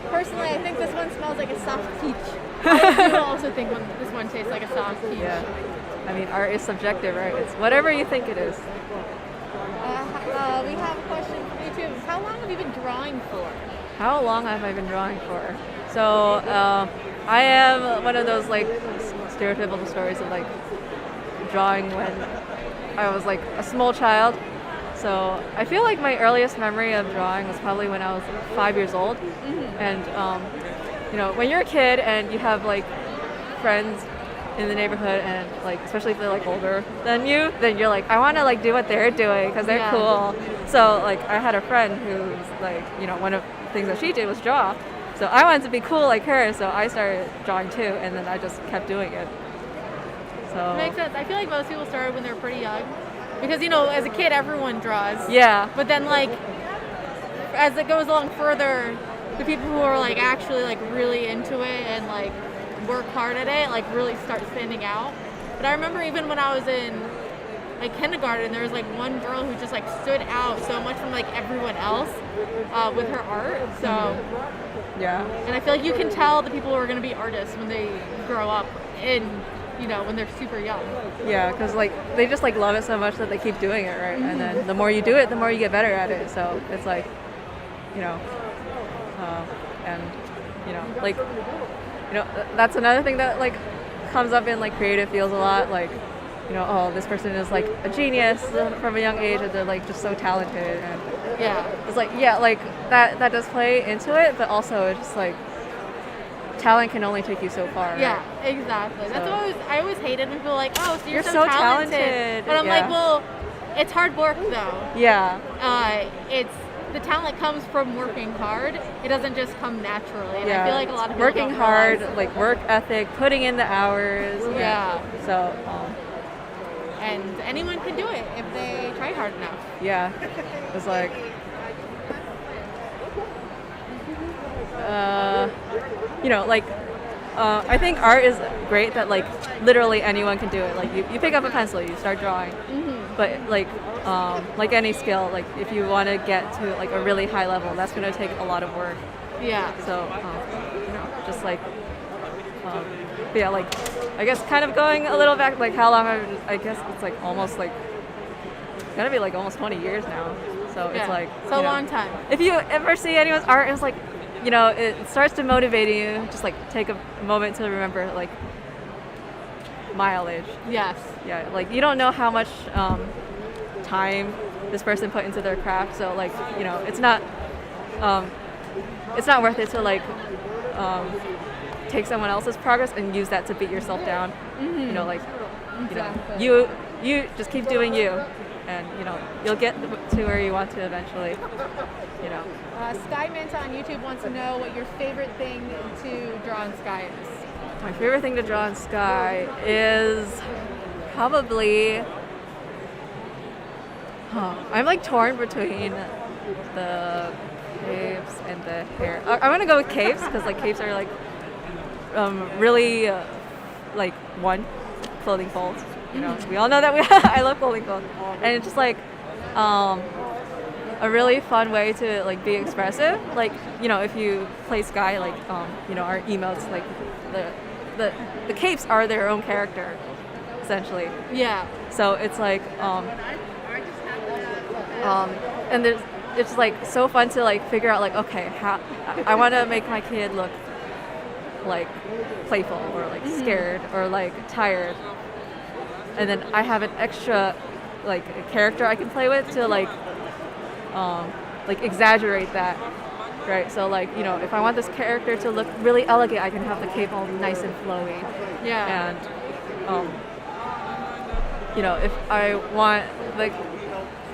Personally, I think this one smells like a soft peach. I do also think this one tastes like a soft peach. Yeah. I mean, art is subjective, right? It's whatever you think it is. We have a question from YouTube. How long have you been drawing for? How long have I been drawing for? So I am one of those like stereotypical stories of like drawing when I was like a small child. So I feel like my earliest memory of drawing was probably when I was 5 years old. Mm-hmm. And when you're a kid and you have like friends in the neighborhood and like especially if they're like older than you, then you're like, I want to like do what they're doing because they're Yeah. cool. So like I had a friend who's like, one of the things that she did was draw. So I wanted to be cool like her, so I started drawing too, and then I just kept doing it. So It makes sense. I feel like most people started when they're pretty young. Because, you know, as a kid, everyone draws. yeah, But then, like, as it goes along further, the people who are, like, actually, like, really into it and, like, work hard at it, like, really start standing out. But I remember even when I was in, like, kindergarten, there was, like, one girl who just, like, stood out so much from, like, everyone else with her art. So, yeah, and I feel like you can tell the people who are going to be artists when they grow up in, you know, when they're super young. yeah, because like they just like love it so much that they keep doing it, right? And then the more you do it, the more you get better at it. So it's like, you know, and you know, like, you know, that's another thing that like comes up in like creative fields a lot. Like, you know, oh, this person is like a genius from a young age, and they're like just so talented, and Yeah. it's like, yeah, like that does play into it, but also it's just like talent can only take you so far. Yeah, Right? exactly. That's So- what I always hated when people were like, oh, so you're so talented. talented. But I'm Yeah. like, well, it's hard work though. Yeah, It's the talent comes from working hard. It doesn't just come naturally. And yeah. I feel like a lot of people working don't hard, realize- like work ethic, putting in the hours. Yeah. So, And anyone can do it if they try hard enough. yeah, it's like, you know, like, I think art is great that like literally anyone can do it. Like you pick up a pencil, you start drawing. But like any skill, like if you want to get to like a really high level, that's going to take a lot of work. Yeah. So, you know, just like, but yeah, like, I guess kind of going a little back, like how long I guess it's like almost like, it's gotta be like almost 20 years now. So Yeah. it's like, So you know, long time. if you ever see anyone's art, it's like, you know, it starts to motivate you. Just like take a moment to remember like mileage. Yes. Yeah, like you don't know how much time this person put into their craft. So like, you know, it's not worth it to like take someone else's progress and use that to beat yourself down. You know, like, Exactly. you know, you just keep doing you, and you know, you'll get to where you want to eventually. You know. Sky Manta on YouTube wants to know what your favorite thing to draw in Sky is. My favorite thing to draw in Sky is probably. I'm like torn between the caves and the hair. I'm gonna go with caves because like caves are like really like one clothing folds. You know, we all know that I love clothing folds, and it's just like a really fun way to like be expressive. Like, you know, if you play Sky, like you know, our emotes, like the capes are their own character essentially. Yeah. So it's like and there's, it's like so fun to like figure out like, okay, how I want to make my kid look like playful or like scared or like tired, and then I have an extra like character I can play with to like exaggerate that, right? So like, you know, if I want this character to look really elegant, I can have the cape all nice and flowy. Yeah. And you know, if I want the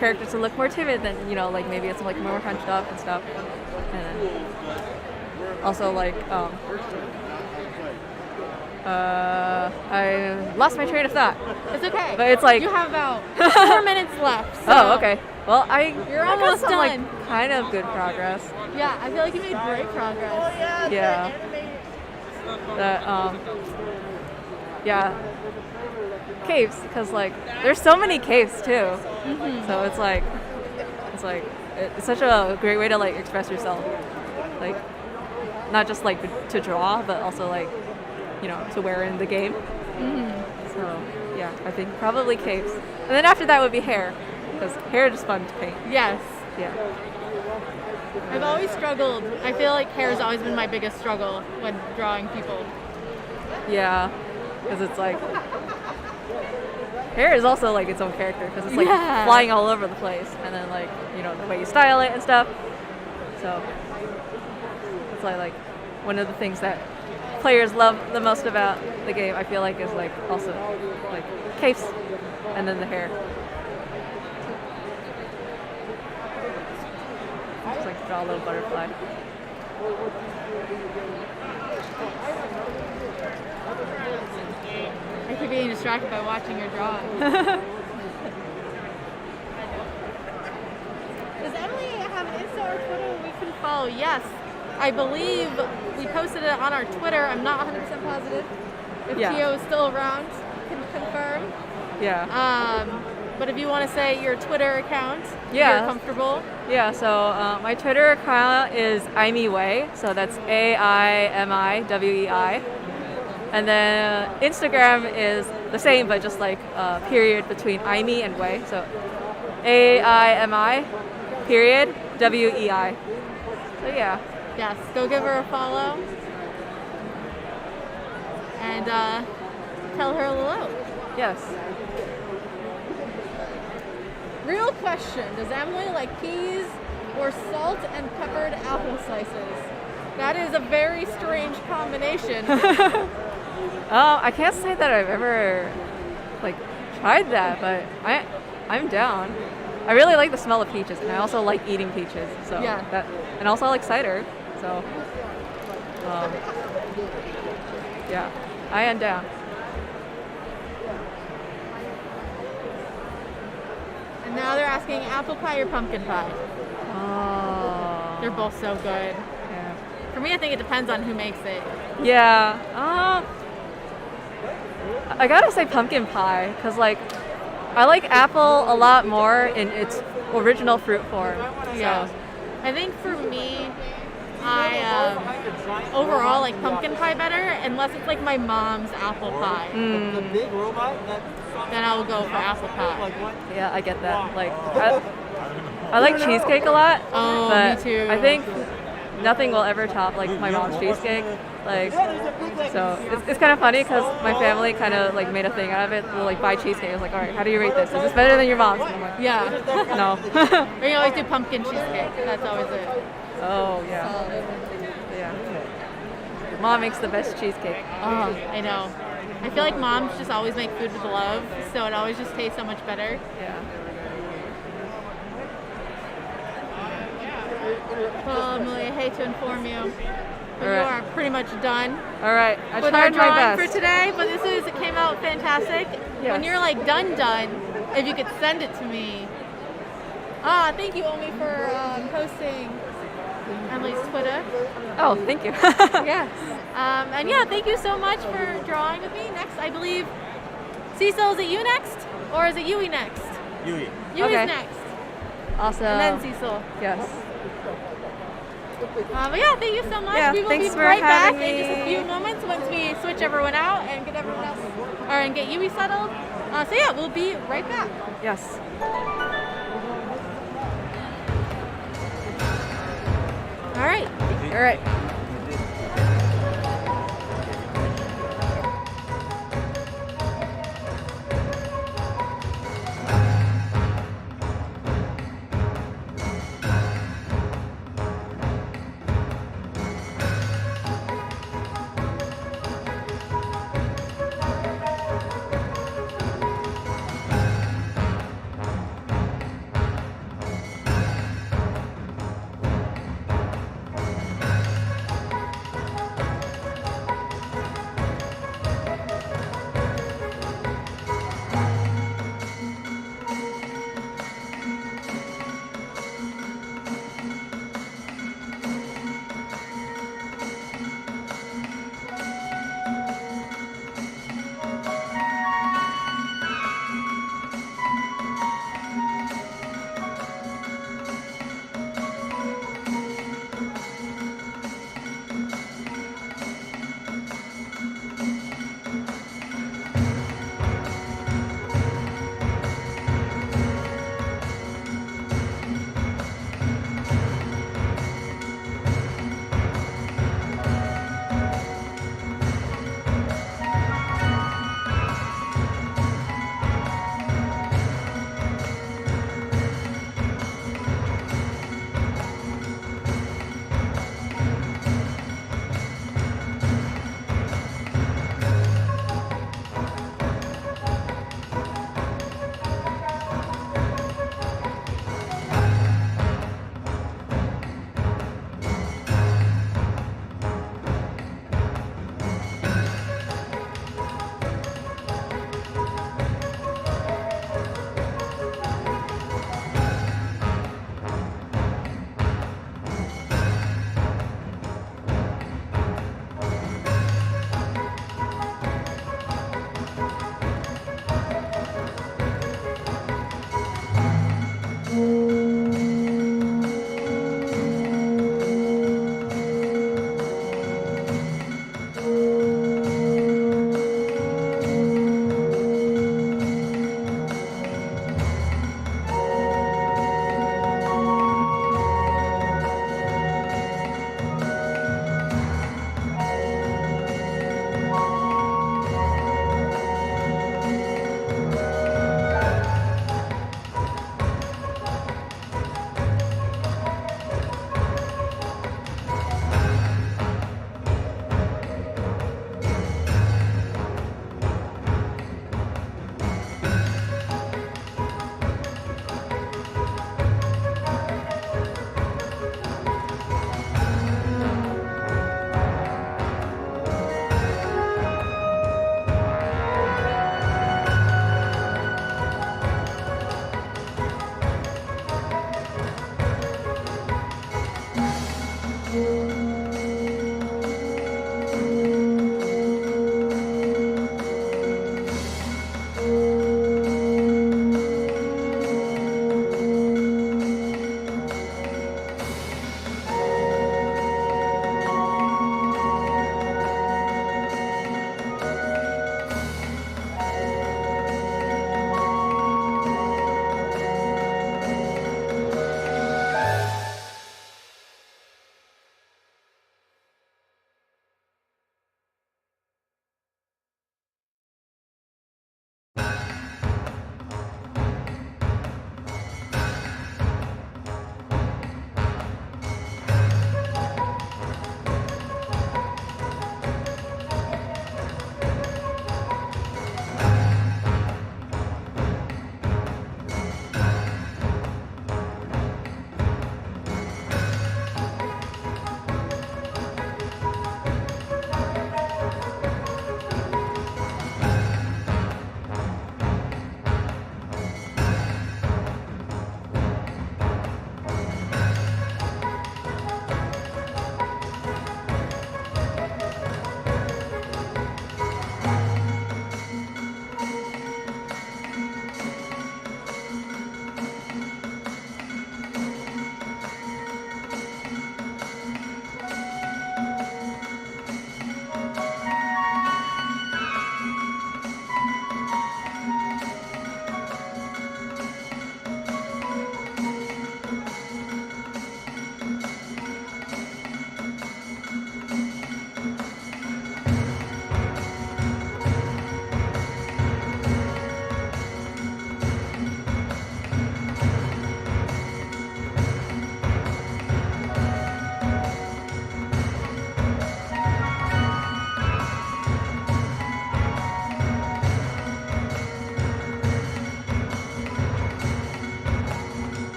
character to look more timid, then, you know, like maybe it's like more hunched up and stuff. And then also like I lost my train of thought. It's okay. But it's like you have about 4 minutes left. So Oh, okay. Well, You're I got almost some, done. like kind of good progress. Yeah, I feel like you made great progress. Yeah. That yeah. Caves, because like there's so many caves too. So it's like it's such a great way to like express yourself. Like not just like to draw, but also like, you know, to wear in the game. So yeah, I think probably caves, and then after that would be hair, because hair is just fun to paint. Yes. Yeah. I've always struggled. I feel like hair has always been my biggest struggle when drawing people. Yeah, because it's like hair is also like its own character, because it's like Yeah. flying all over the place, and then like, you know, the way you style it and stuff. So it's like one of the things that players love the most about the game, I feel like, is like also like capes and then the hair. Just like draw a little butterfly. I keep being distracted by watching your drawing. Does Emily have an Insta or Twitter we can follow? Yes. I believe we posted it on our Twitter. I'm not 100% positive. If Yeah. Tio is still around, can confirm. Yeah. But if you want to say your Twitter account, if Yeah. you're comfortable. Yeah, so my Twitter account is Aimiwei, so that's AIMIWEI. And then Instagram is the same, but just like a period between Aimi and Wei. So AIMI period WEI. So yeah. Yes, go give her a follow. And tell her hello. Yes. Real question, does Emily like peas or salt and peppered apple slices? That is a very strange combination. I can't say that I've ever like tried that, but I'm down. I really like the smell of peaches, and I also like eating peaches. So Yeah. that, and also I like cider. So yeah, I am down. And now they're asking apple pie or pumpkin pie. Oh. They're both so good. Yeah. For me, I think it depends on who makes it. Yeah. I gotta say pumpkin pie, cause like I like apple a lot more in its original fruit form. Yeah. So, I think for me, I overall like pumpkin pie better, unless it's like my mom's apple pie. The big robot that Then I will go for apple pie. yeah, I get that. Like I like cheesecake a lot. Oh, but me too. I think nothing will ever top like my mom's cheesecake. Like, so it's kind of funny because my family kind of like made a thing out of it. We'll like buy cheesecake. I was like, all right, how do you rate this? Is this better than your mom's? And I'm like, Yeah. no. We always do pumpkin cheesecake. That's always it. Oh yeah, yeah. Mom makes the best cheesecake. Oh, I know. I feel like moms just always make food with love, so it always just tastes so much better. Yeah. Well, Emily, I hate to inform you, but you Alright. are pretty much done All right, I with our tried my drawing best. for today. But it came out fantastic. Yes. When you're like done, if you could send it to me. Thank you, Omi, for posting Emily's Twitter. Oh, thank you. Yes. And yeah, thank you so much for drawing with me. Next, I believe, Cecil, is it you next? Or is it Yui next? Yui. Yui's Okay. next. Awesome. And then Cecil. Yes. But yeah, thank you so much. Yeah, We will thanks be for right back having in just a me. few moments once we switch everyone out and get everyone else, and get Yui settled. So yeah, we'll be right back. Yes. All right. All right.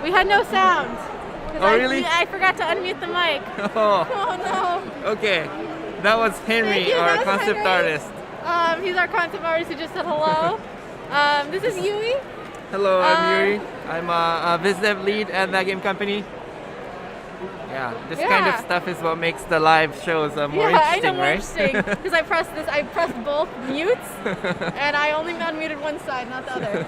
We had no sound. 'Cause Oh, really? I forgot to unmute the mic. Oh, Oh no. okay. That was Thank Henry, you, our that was concept Henry. artist. He's our concept artist who just said hello. This is Yui. Hello, I'm Yuri. I'm a biz dev lead at that game company. Yeah, this kind of Yeah. stuff is what makes the live shows more Yeah, I know, interesting, more right? interesting. Because I pressed both mutes, and I only unmuted one side, not the other.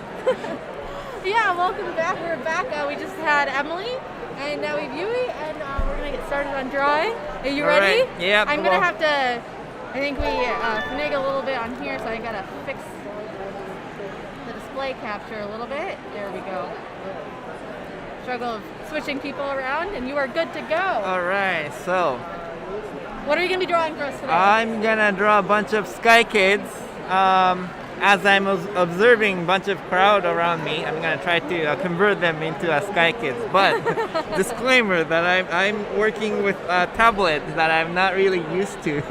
Yeah, welcome back. We're back. We just had Emily, and now we have Yui, and we're gonna get started on drawing. Are you All ready? right. Yeah, I'm well- gonna have to. I think we finagle a little bit on here, so I gotta fix the display capture a little bit. There we go. Struggle of switching people around, and you are good to go. All right, so What are you gonna be drawing for us today? I'm gonna draw a bunch of Sky Kids. As I'm observing a bunch of crowd around me, I'm gonna try to convert them into Sky Kids. But disclaimer that I'm working with a tablet that I'm not really used to.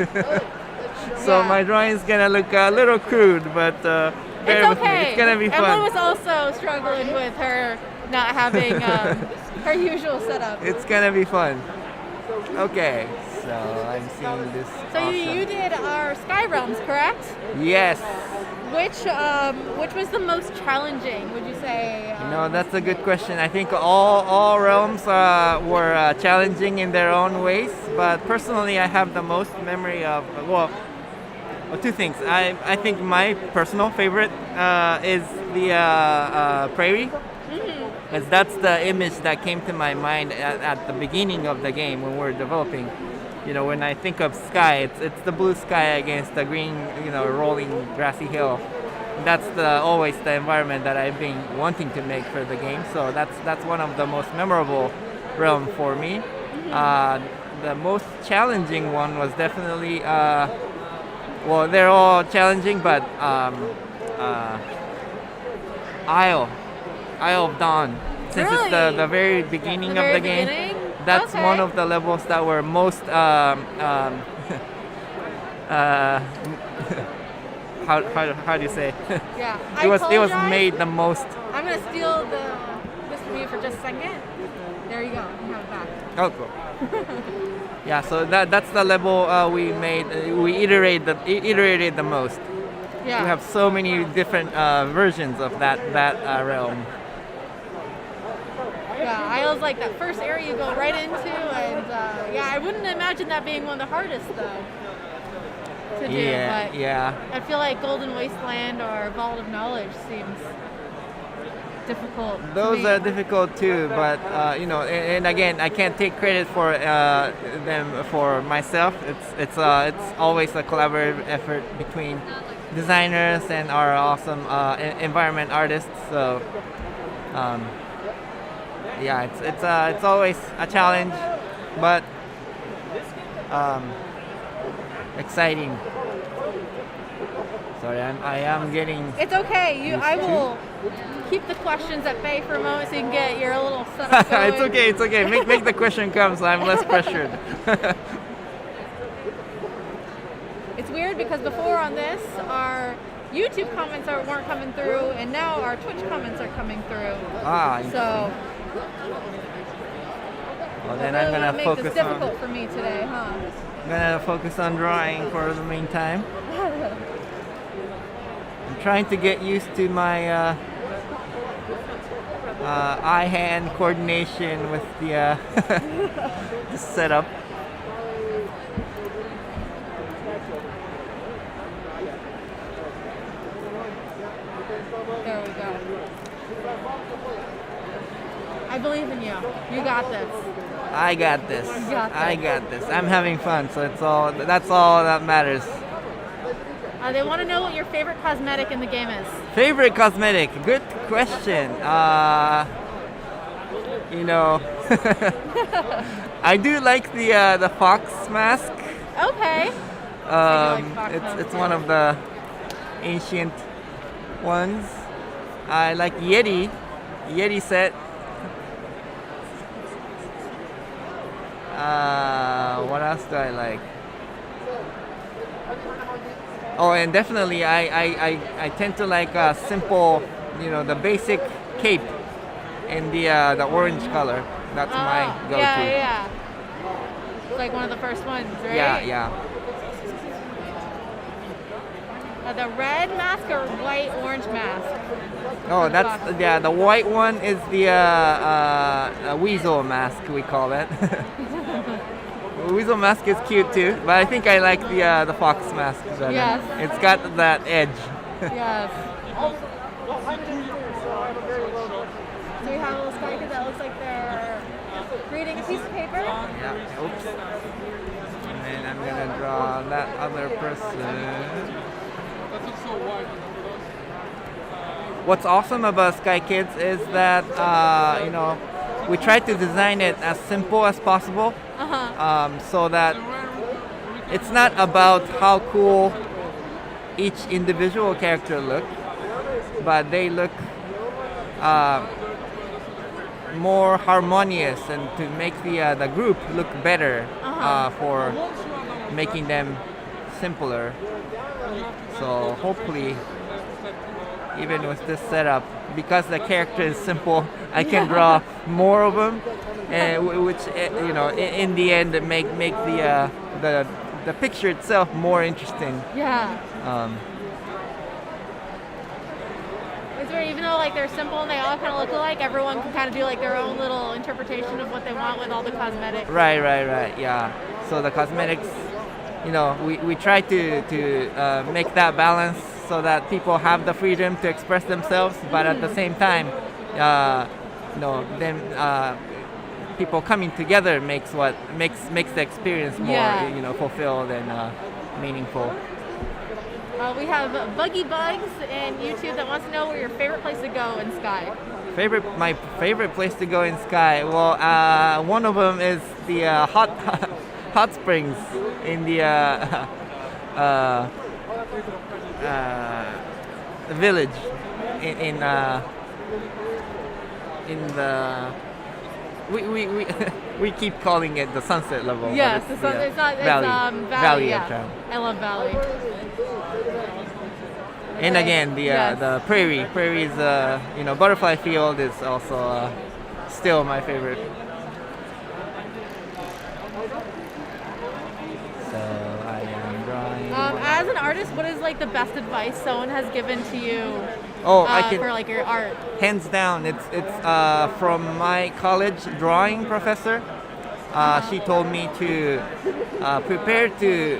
So Yeah. my drawing is gonna look a little crude, but bear It's with me. okay. It's gonna be Emily fun. was also struggling with her not having her usual setup. It's gonna be fun. Okay, so I'm seeing this. So awesome. you did our Sky Realms, correct? Yes. Which was the most challenging? Would you say? No, that's a good question. I think all realms were challenging in their own ways, but personally, I have the most memory of well, two things. I think my personal favorite is the prairie, because that's the image that came to my mind at the beginning of the game when we were developing. You know, when I think of sky, it's the blue sky against the green, rolling grassy hill. That's always the environment that I've been wanting to make for the game. So that's one of the most memorable realm for me. The most challenging one was definitely, well, they're all challenging, but Isle of Dawn. Since it's Really? the very beginning The of very the game. beginning? That's Okay. one of the levels that were most how do you say? Yeah. it was apologize. made the most. I'm gonna steal this from you for just a second. There you go. You have it back. Oh, cool. Yeah, so that's the level we made. We iterated the most. Yeah. We have so many different versions of that realm. Yeah, Isle's like that first area you go right into, and yeah, I wouldn't imagine that being one of the hardest though to do. Yeah, But yeah. I feel like Golden Wasteland or Vault of Knowledge seems difficult. to Those me. are difficult too, but and again, I can't take credit for them for myself. It's always a collaborative effort between designers and our awesome environment artists. So, yeah, it's always a challenge, but exciting. Sorry, I am getting. It's okay. Used I to. will keep the questions at bay for a moment so you can get your little setup going. It's okay. Make the question come, so I'm less pressured. It's weird because before on this, our YouTube comments weren't coming through, and now our Twitch comments are coming through. So Well, then really I'm want gonna to make focus this difficult for me today, huh? I'm gonna focus on drawing for the meantime. I'm trying to get used to my eye-hand coordination with the the setup. There we go. I believe in you. You got this. I got this. You got I this. got this. I'm having fun, so that's all that matters. They want to know what your favorite cosmetic in the game is. Favorite cosmetic? Good question. I do like the fox mask. Okay. I do like fox It's masks, one yeah. of the ancient ones. I like Yeti set. What else do I like? Oh, and definitely I tend to like simple, the basic cape in the orange color. That's my go-to. Yeah. It's like one of the first ones, right? Yeah. The red mask or white orange mask? Oh, that's the white one is the weasel mask, we call it. Weasel mask is cute too, but I think I like the fox mask better. Yes. It's got that edge. Yes. So we have a little sky kid that looks like they're reading a piece of paper. Yeah. Oops. And then I'm gonna draw that other person. What's awesome about Sky Kids is that we try to design it as simple as possible, so that it's not about how cool each individual character look, but they look more harmonious and to make the group look better for making them simpler. So hopefully, even with this setup, because the character is simple, I can draw more of them, which in the end make the picture itself more interesting. Yeah. Is there, even though like they're simple and they all kind of look alike, everyone can kind of do like their own little interpretation of what they want with all the cosmetics. Right. Yeah. So the cosmetics, we try to make that balance so that people have the freedom to express themselves, but at the same time, then people coming together makes the experience more fulfilled and meaningful. We have Buggy Bugs in YouTube that wants to know where your favorite place to go in Sky. My favorite place to go in Sky. Well, one of them is the hot springs in the village in the we keep calling it the sunset level. Yes, it's Valley. Valley Yeah. of Town. I love Valley. And again, the prairie is butterfly field is also still my favorite. So I am drawing. As an artist, what is like the best advice someone has given to you for like your art? Hands down, it's from my college drawing professor. She told me to prepare to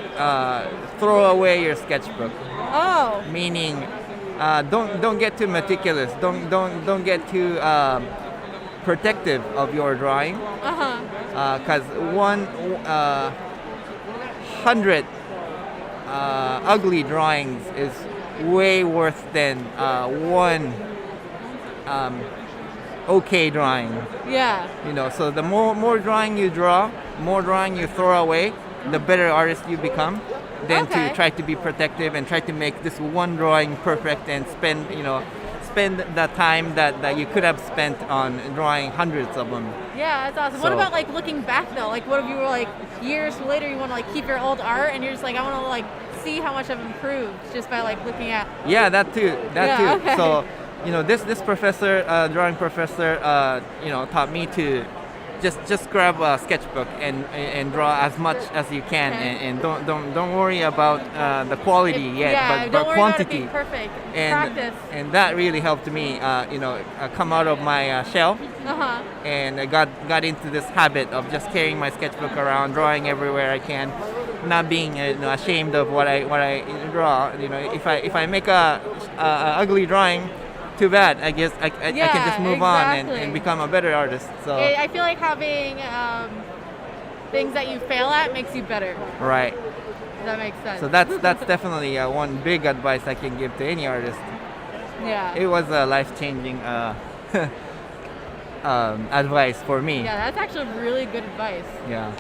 throw away your sketchbook. Oh. Meaning, don't get too meticulous. Don't get too protective of your drawing. Because 100 ugly drawings is way worse than one okay drawing. Yeah. So the more drawing you draw, more drawing you throw away, the better artist you become. Then to try to be protective and try to make this one drawing perfect and spend the time that you could have spent on drawing hundreds of them. Yeah, that's awesome. What about like looking back though? Like what if you were like years later you want to like keep your old art and you're just like I want to like see how much I've improved just by like looking at. Yeah, that too. Okay. So this professor, drawing professor, taught me to just grab a sketchbook and draw as much as you can, and don't worry about the quality yet, but quantity. About it being perfect. And practice. And that really helped me, come out of my shell, and I got into this habit of just carrying my sketchbook around, drawing everywhere I can, not being ashamed of what I draw. If I make a ugly drawing, too bad. I guess I can just move on and become a better artist. So I feel like having things that you fail at makes you better. Right. That makes sense. So that's definitely one big advice I can give to any artist. Yeah. It was a life-changing advice for me. Yeah, that's actually really good advice. Yeah.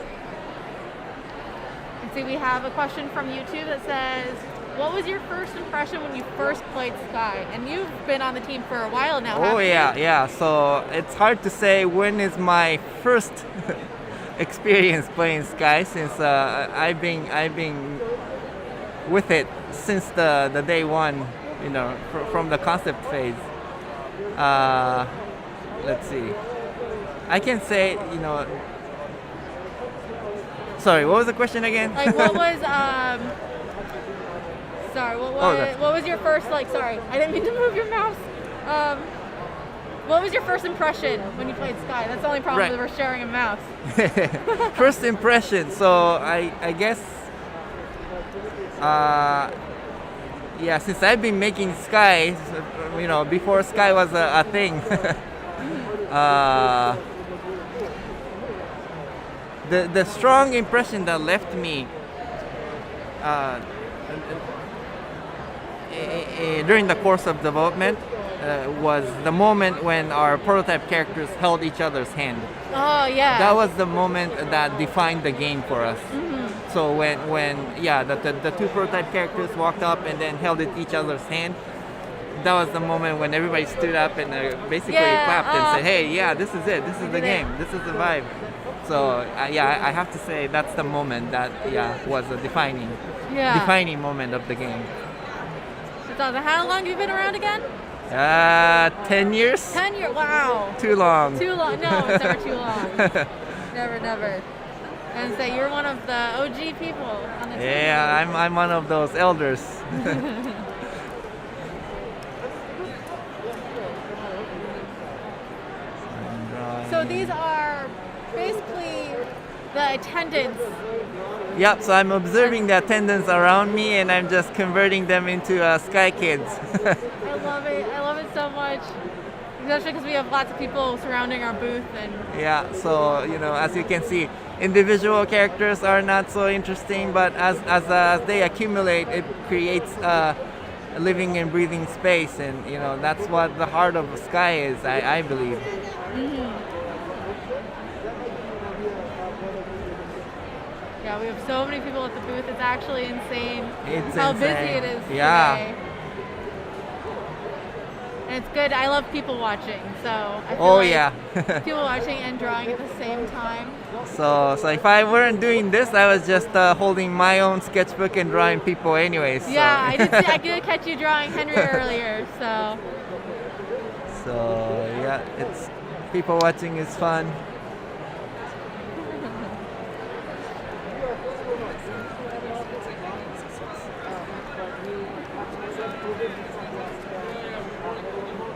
And see, we have a question from YouTube that says, what was your first impression when you first played Sky? And you've been on the team for a while now. Oh yeah. So it's hard to say when is my first experience playing Sky, since I've been with it since the day one, from the concept phase. let's see. I can say, sorry, what was the question again? Like, what was sorry, what was your first, like, sorry, I didn't mean to move your mouse. What was your first impression when you played Sky? That's the only problem Right. with we're sharing a mouse. First impression. So I guess, yeah, since I've been making Sky, before Sky was a thing. The strong impression that left me during the course of development was the moment when our prototype characters held each other's hand. Oh, yeah. That was the moment that defined the game for us. So when the two prototype characters walked up and then held each other's hand, that was the moment when everybody stood up and basically clapped and said, "Hey, yeah, this is it. This is the game. This is the vibe." So I have to say that's the moment that was a defining moment of the game. So how long have you been around again? 10 years. 10 years. Wow. Too long. Too long. No, it's never too long. Never. And so you're one of the OG people on the team. Yeah, I'm one of those elders. So these are basically the attendants. Yep, so I'm observing the attendants around me and I'm just converting them into Sky Kids. I love it so much. Especially because we have lots of people surrounding our booth and Yeah, so as you can see, individual characters are not so interesting, but as they accumulate, it creates a living and breathing space, and that's what the heart of Sky is, I believe. yeah, we have so many people at the booth. It's actually insane It's how insane. busy it is Yeah. today. And it's good. I love people watching, so I feel Oh like yeah. people watching and drawing at the same time. So if I weren't doing this, I was just holding my own sketchbook and drawing people anyways. So. Yeah, I did catch you drawing Henry earlier, so So yeah, it's people watching is fun.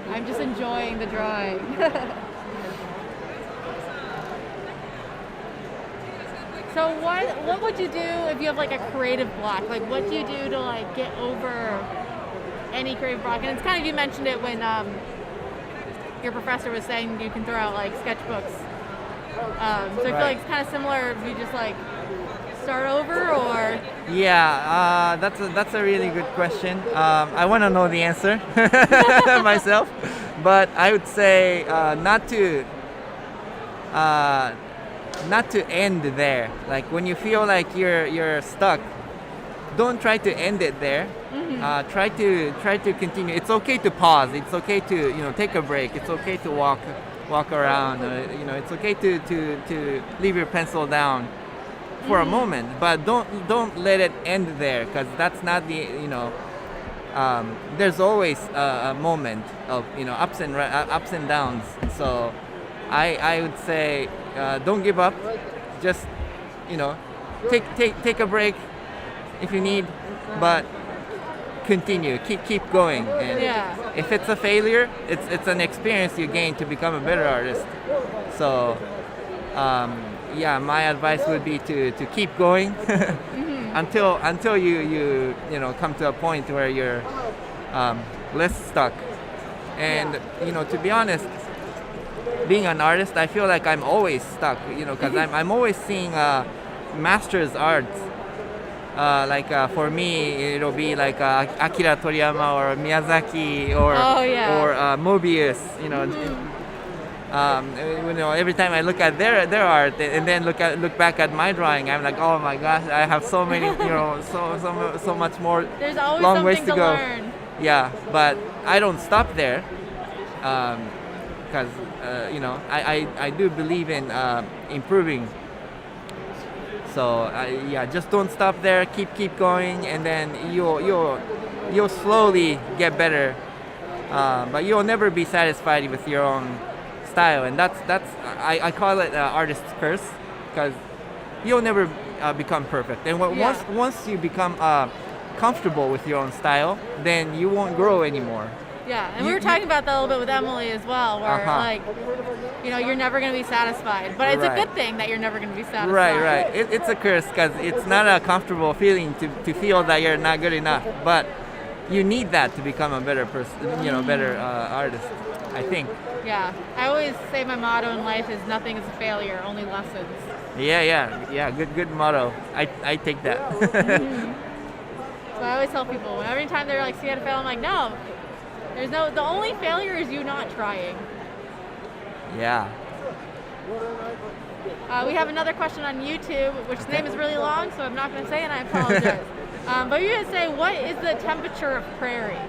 I'm just enjoying the drawing. So what would you do if you have like a creative block? Like what do you do to like get over any creative block? And it's kind of, you mentioned it when your professor was saying you can throw out like sketchbooks. So I feel like it's kind of similar if you just like start over or Yeah, that's a really good question. I want to know the answer myself, but I would say not to end there. Like when you feel like you're stuck, don't try to end it there. Try to continue. It's okay to pause. It's okay to take a break. It's okay to walk around. It's okay to leave your pencil down for a moment, but don't let it end there, because that's not the there's always a moment of ups and downs. So I would say don't give up. Just take a break if you need, but continue. Keep going. And yeah. if it's a failure, it's an experience you gain to become a better artist. So my advice would be to keep going until you come to a point where you're less stuck. And to be honest, being an artist, I feel like I'm always stuck. Because I'm always seeing master's arts. For me, it'll be like Akira Toriyama or Miyazaki or Mobius. Every time I look at their art and then look back at my drawing, I'm like, oh my gosh, I have so many, so much more. There's always long something ways to go. learn. Yeah, but I don't stop there, because I do believe in improving. So just don't stop there. Keep going, and then you'll slowly get better. But you'll never be satisfied with your own style, and that's I call it artist's curse, because you'll never become perfect. And once you become comfortable with your own style, then you won't grow anymore. Yeah, and we were talking about that a little bit with Emily as well, where like, you're never going to be satisfied. But it's a good thing that you're never going to be satisfied. Right. It's a curse, because it's not a comfortable feeling to feel that you're not good enough. But you need that to become a better person, better artist, I think. Yeah, I always say my motto in life is nothing is a failure, only lessons. Yeah. Good motto. I take that. So I always tell people, every time they're like scared to fail, I'm like, no. The only failure is you not trying. Yeah. We have another question on YouTube, which the name is really long, so I'm not going to say it, and I apologize. But you're going to say, what is the temperature of prairie?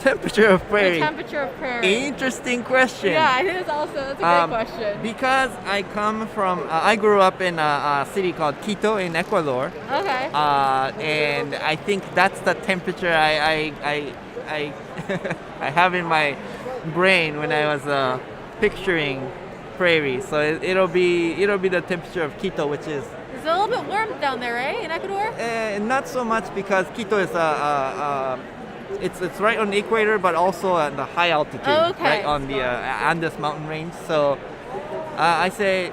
Temperature of prairie. The temperature of prairie. Interesting question. Yeah, it is that's a great question. Because I come from, I grew up in a city called Quito in Ecuador. Okay. And I think that's the temperature I I have in my brain when I was picturing prairie. So it'll be the temperature of Quito, which is. It's a little bit warm down there, eh, in Ecuador? Not so much, because Quito is it's right on the equator, but also at the high altitude, right on the Andes mountain range. So I say.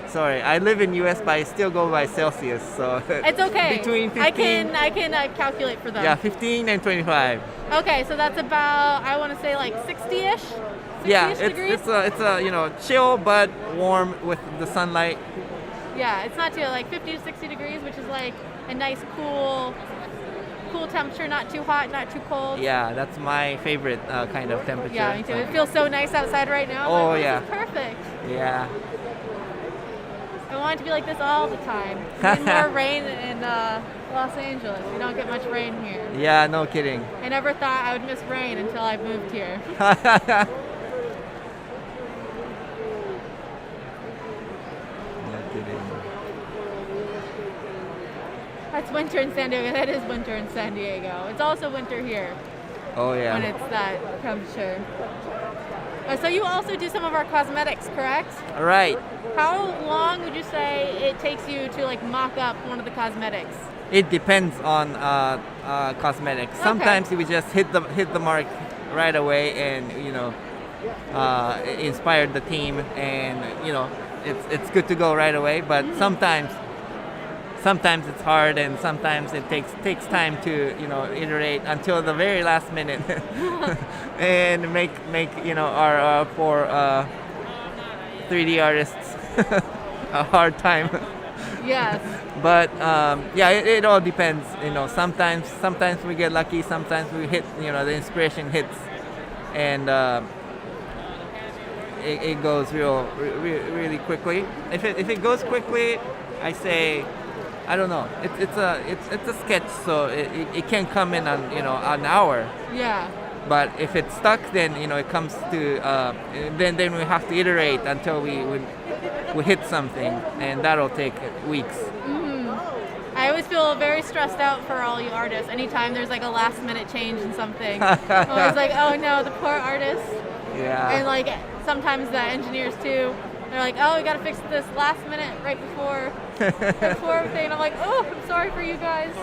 Sorry, I live in US, but I still go by Celsius, so it's okay. Between 15, I can calculate for them. Yeah, 15 and 25. Okay, so that's about, I want to say, like 60-ish. 60-ish yeah, degrees? it's a chill but warm with the sunlight. Yeah, it's not too like 50 to 60 degrees, which is like a nice cool temperature, not too hot, not too cold. Yeah, that's my favorite kind of temperature. Yeah, me too. It feels so nice outside right now. Oh, this yeah. is perfect. Yeah. I want it to be like this all the time. We need more rain in Los Angeles. We don't get much rain here. Yeah, no kidding. I never thought I would miss rain until I moved here. No kidding. That's winter in San Diego. That is winter in San Diego. It's also winter here. Oh yeah. When it's that temperature. So you also do some of our cosmetics, correct? Right. How long would you say it takes you to like mock up one of the cosmetics? It depends on cosmetics. Okay. Sometimes we just hit the mark right away, and inspired the team, and it's good to go right away. But sometimes it's hard, and sometimes it takes time to iterate until the very last minute, and make our poor 3D artists a hard time. Yes. But it all depends. Sometimes we get lucky. Sometimes we hit. The inspiration hits, and it goes really quickly. If it goes quickly, I say, I don't know. It's a sketch, so it can come in on an hour. Yeah. But if it's stuck, then it comes to then we have to iterate until we hit something, and that'll take weeks. I always feel very stressed out for all you artists. Anytime there's like a last minute change in something, I'm always like, oh no, the poor artists. Yeah. And like sometimes the engineers too. They're like, oh, we gotta fix this last minute right before everything. And I'm like, oh, I'm sorry for you guys.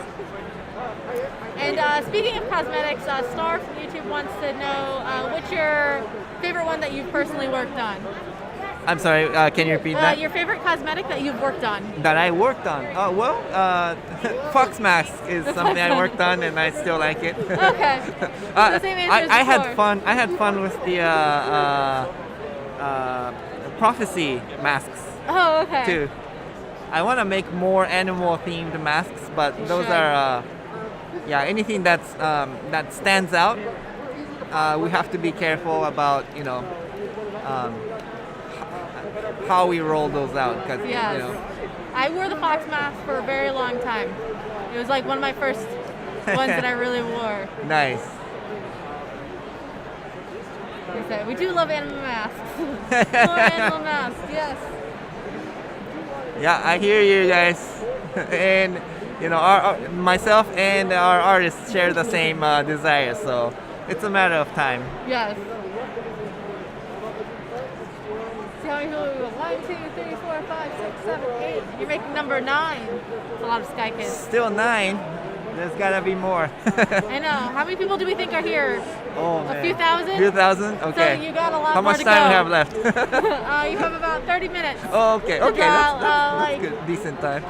And speaking of cosmetics, Star from YouTube wants to know what's your favorite one that you've personally worked on? I'm sorry, can you repeat that? Your favorite cosmetic that you've worked on? That I worked on? Fox mask is something I worked on, and I still like it. Okay. The same answer as I had before. fun. I had fun with the prophecy masks. Oh, okay. Too. I want to make more animal-themed masks, but those should. are anything that stands out. We have to be careful about how we roll those out, because Yes. I wore the fox mask for a very long time. It was like one of my first ones that I really wore. Nice. We do love animal masks. More animal masks, yes. Yeah, I hear you guys, and myself and our artists share the same desire, so it's a matter of time. Yes. many people do we go? 1, 2, 3, 4, 5, 6, 7, 8. You're making number 9. It's a lot of Sky Kids. Still 9. There's gotta be more. I know. How many people do we think are here? Oh, A man. few thousand? Few thousand? Okay. So you got a lot How more much to time go. we have left? You have about 30 minutes. Oh, okay. Okay, About, that's like, good. Decent time.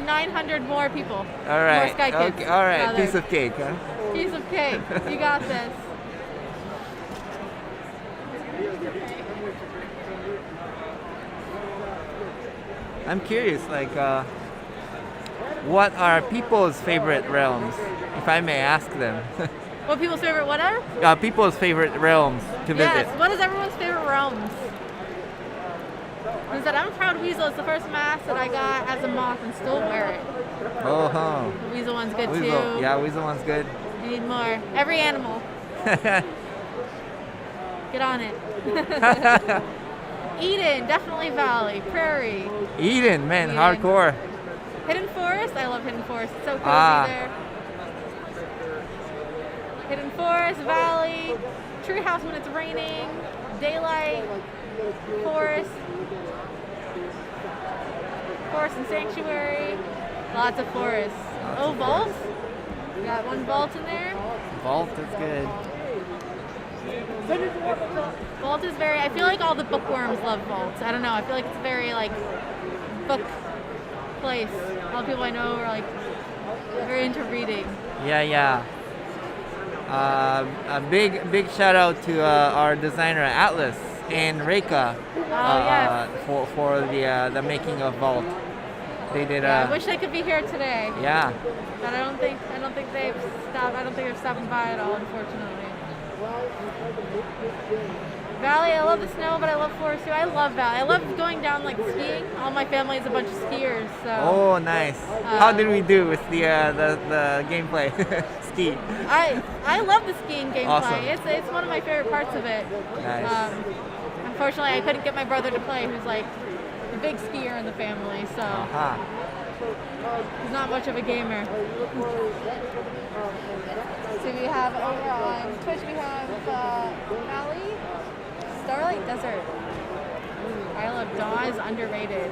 900 more people. All right. More Sky Kids. Okay. All right. rather. Piece of cake, huh? Piece of cake. You got this. I'm curious, like, what are people's favorite realms, if I may ask them? What people's favorite what are? People's favorite realms to visit. Yes. What is everyone's favorite realms? Is that I'm a proud weasel. It's the first mask that I got as a moth and still wear it. Oh, huh. The weasel one's good Weasel. too. Yeah, weasel one's good. We need more. Every animal. Get on it. Eden, definitely Valley, Prairie. Eden, man, Eden. hardcore. Hidden Forest, I love Hidden Forest. It's so cozy there. Hidden Forest, Valley, Treehouse when it's raining, Daylight, Forest, Forest and Sanctuary, lots of forests. Oh, Vault? Got one Vault in there. Vault is good. Vault is very, I feel like all the bookworms love vaults. I don't know, I feel like it's a very like book place. All the people I know are like very into reading. Yeah. A big shout out to our designer Atlas and Reika Yes. for the making of Vault. They did. Yeah, I wish they could be here today, Yeah. but I don't think they've stopped. I don't think they're stopping by at all, unfortunately. Valley, I love the snow, but I love forest too. I love Valley. I love going down like skiing. All my family is a bunch of skiers, so. Oh, nice. How did we do with the gameplay? Ski. I love the skiing gameplay. Awesome. It's one of my favorite parts of it. Nice. Unfortunately, I couldn't get my brother to play, who's like the big skier in the family, so Aha. he's not much of a gamer. So we have over on Twitch, we have Valley, Starlight Desert. I love Dawn is underrated.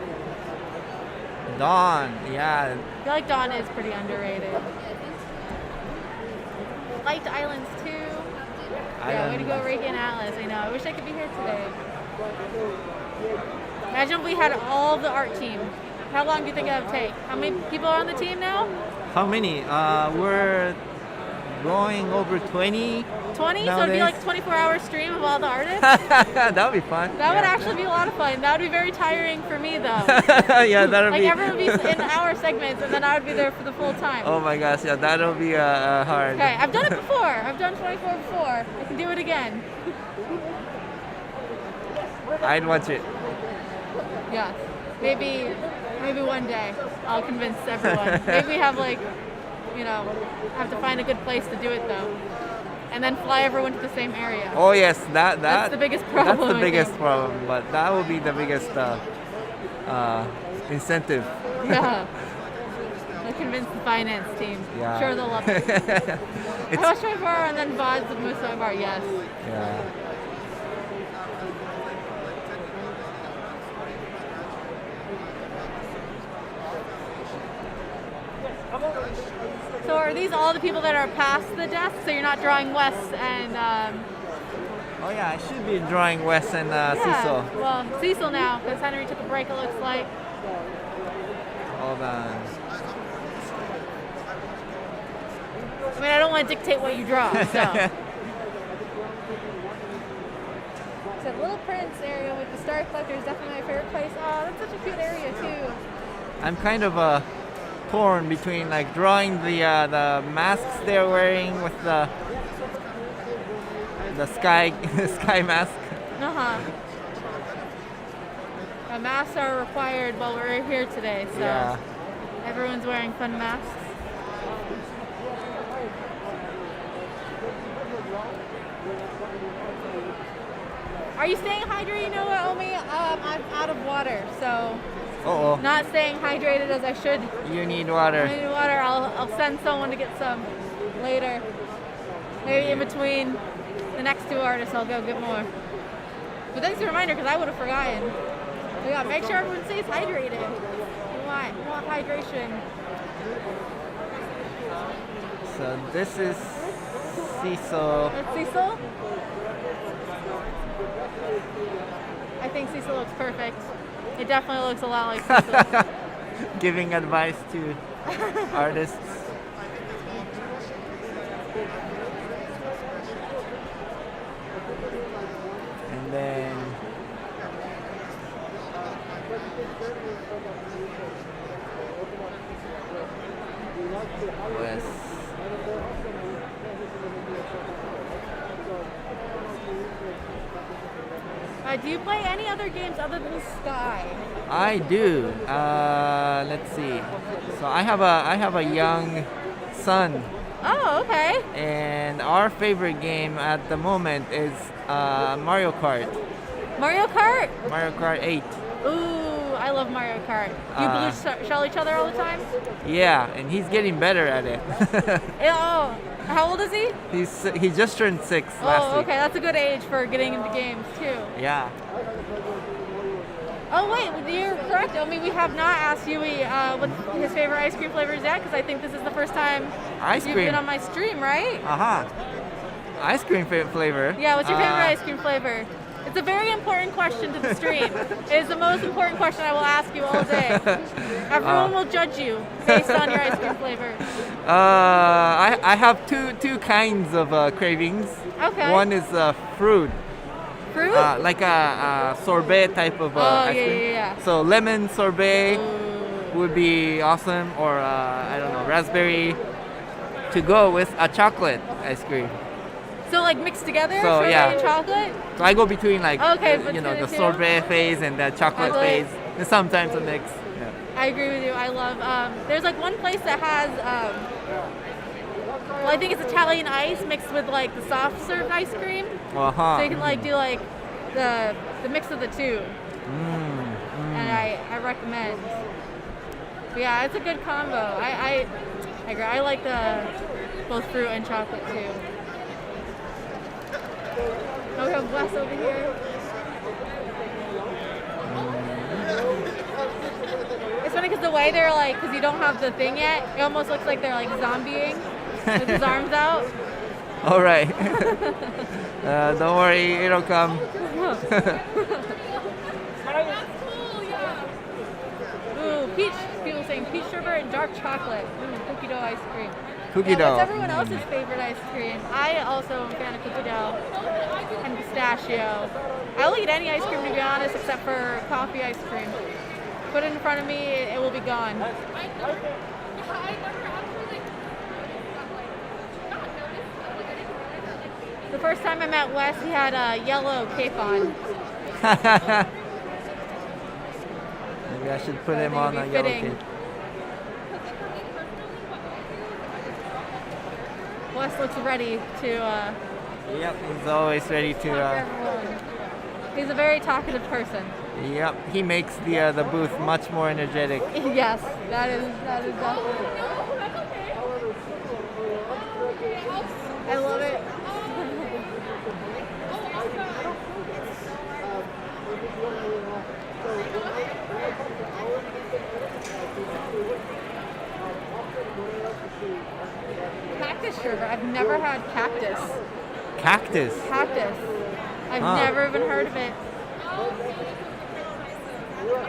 Dawn. Yeah. I feel like Dawn is pretty underrated. Light Islands too. Yeah, way to go, Reiki and Atlas. I know. I wish I could be here today. Imagine if we had all the art team. How long do you think it would take? How many people are on the team now? How many? We're going over 20. 20? So it'd be Nowadays. like a 24-hour stream of all the artists? That would be fun. That would actually be a lot of fun. That would be very tiring for me, though. Yeah, that'll Like be. everyone would be in hour segments, and then I would be there for the full time. Oh my gosh, yeah, that'll be hard. Okay, I've done it before. I've done 24 before. I can do it again. I'd watch it. Yeah. Maybe one day I'll convince everyone. Maybe we have like, have to find a good place to do it though. And then fly everyone to the same area. Oh yes, That's the biggest problem. That's the I biggest think. problem, but that will be the biggest incentive. Yeah. I'll convince the finance team. Yeah. Sure, they'll love it. I watched my bar and then VODs of most of my bar. Yes. Yeah. So are these all the people that are past the desk? So you're not drawing Wes and Oh yeah, I should be drawing Wes and Cecil. Well, Cecil now because Henry took a break. It looks like. Hold on. I mean, I don't want to dictate what you draw. So. So Little Prince area with the Star Collector is definitely my favorite place. Oh, that's such a cute area too. I'm kind of torn between like drawing the masks they're wearing with the sky sky mask. Masks are required while we're here today, so Yeah. everyone's wearing fun masks. Are you staying hydrated? You know what, Omi? I'm out of water, so Oh, not staying hydrated as I should. you need water. I need water. I'll send someone to get some later. Maybe in between the next two artists, I'll go get more. But thanks for the reminder, because I would have forgotten. Yeah, make sure everyone stays hydrated. We want hydration. So this is Cecil. That's Cecil. I think Cecil looks perfect. It definitely looks a lot like Cecil. Giving advice to artists. And then Wes. Do you play any other games other than Sky? I do. Let's see. So I have a young son, Oh, okay. and our favorite game at the moment is Mario Kart. Mario Kart. Mario Kart 8. Ooh, I love Mario Kart. You blue shell each other all the time? Yeah, and he's getting better at it. Oh, how old is he? He just turned 6 last Oh, week. okay. That's a good age for getting into games too. Yeah. Oh wait, you're correct. I mean, we have not asked Yui what his favorite ice cream flavor is yet, because I think this is the first time Ice you've cream. been on my stream, right? Ice cream flavor. Yeah. What's your favorite ice cream flavor? It's a very important question to the stream. It is the most important question I will ask you all day. Everyone will judge you based on your ice cream flavor. I have two kinds of cravings. Okay. One is fruit. Fruit? Like a sorbet type of ice cream. yeah. So lemon sorbet would be awesome, or I don't know, raspberry, to go with a chocolate ice cream. So like mixed together, So, strawberry yeah. and chocolate? So I go between like Okay, the between the two? sorbet phase and the chocolate Chocolate. phase, and sometimes a mix. Yeah. I agree with you. I love, there's like one place that has, well, I think it's Italian ice mixed with like the soft serve ice cream. So you can like do like the mix of the two. And I recommend. But yeah, it's a good combo. I agree. I like both fruit and chocolate too. Oh, we have Wes over here. It's funny because the way they're like, because you don't have the thing yet, it almost looks like they're like zombieing with his arms out. All right. Don't worry, it'll come. Ooh, peach. People saying peach sherbet and dark chocolate. Ooh, cookie dough ice cream. Cookie Yeah, dough. what's everyone else's favorite ice cream? I also am a fan of cookie dough and pistachio. I'll eat any ice cream to be honest, except for coffee ice cream. Put it in front of me, it will be gone. The first time I met Wes, he had a yellow cape on. Maybe I should put him I on think a it'd be yellow fitting. cape. Wes looks ready to Yep, he's always ready talk to. to everyone. He's a very talkative person. Yep, he makes the booth much more energetic. Yes, that is definitely. I love it. Cactus sherbet. I've never had cactus. Cactus. Cactus. I've Huh. never even heard of it.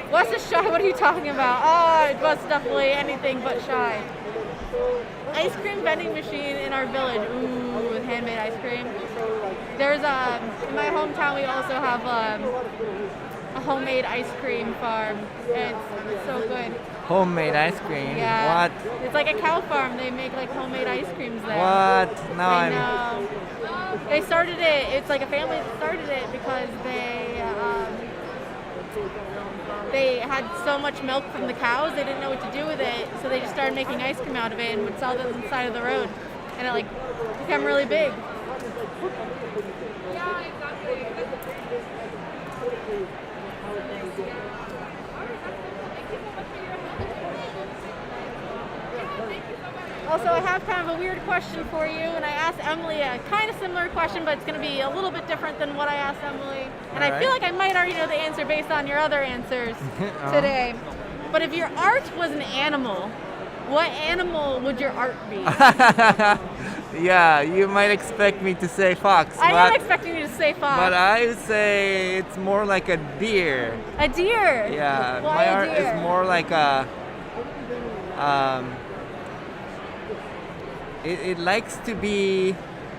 What's a shy? What are you talking about? Oh, it was definitely anything but shy. Ice cream vending machine in our village. Ooh, with handmade ice cream. There's in my hometown we also have a homemade ice cream farm. And it's so good. Homemade ice cream. Yeah. What? It's like a cow farm. They make like homemade ice creams there. What? Now I I'm. know. They started it. It's like a family that started it because they had so much milk from the cows. They didn't know what to do with it, so they just started making ice cream out of it and would sell it on the side of the road, and it like became really big. Yeah, exactly. Also, I have kind of a weird question for you, and I asked Emily a kind of similar question, but it's going to be a little bit different than what I asked Emily. And I feel like I might already know the answer based on your other answers today. But if your art was an animal, what animal would your art be? Yeah, you might expect me to say fox. I am expecting you to say fox. But I would say it's more like a deer. A deer? Yeah, Why my a art deer? is more like a. It likes to be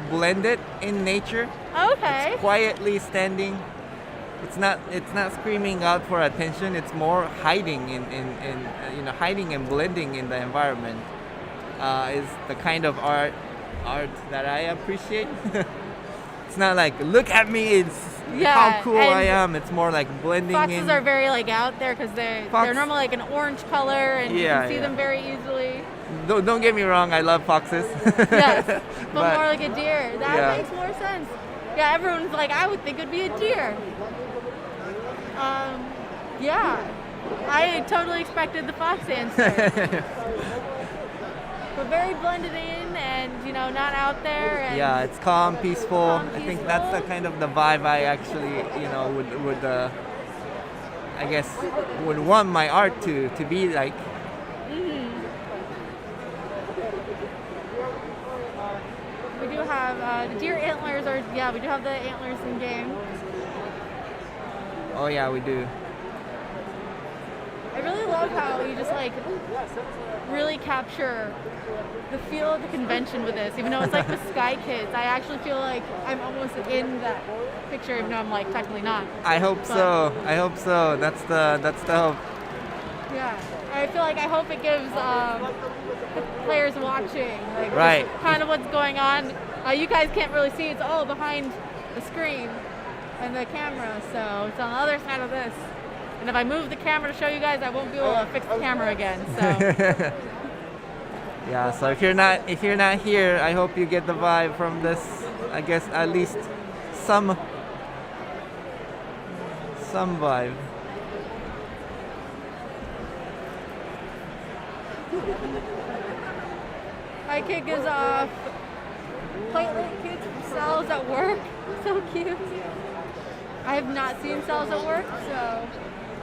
blended in nature. Okay. It's quietly standing. It's not screaming out for attention. It's more hiding in hiding and blending in the environment. Is the kind of art that I appreciate. It's not like look at me. It's how cool I am. It's more like blending in. Foxes are very like out there because they're normally like an orange color and you can see them very easily. Don't get me wrong. I love foxes. Yes, but more like a deer. That makes more sense. Yeah, everyone's like, I would think it'd be a deer. Yeah, I totally expected the fox answer. But very blended in and, not out there. And yeah, it's calm, peaceful. I think that's the kind of the vibe I actually, would want my art to be like. We do have the deer antlers, we do have the antlers in game. Oh yeah, we do. I really love how you just really capture the feel of the convention with this. Even though it's with Sky Kids, I actually feel like I'm almost in that picture, even though I'm technically not. I hope so. That's the hope. Yeah, I hope it gives the players watching kind of what's going on. You guys can't really see; it's all behind the screen and the camera, so it's on the other side of this. And if I move the camera to show you guys, I won't be able to fix the camera again. So. Yeah. So if you're not here, I hope you get the vibe from this. I guess at least some vibe. My kid gives off platelet kids cells at work. So cute. I have not seen cells at work, so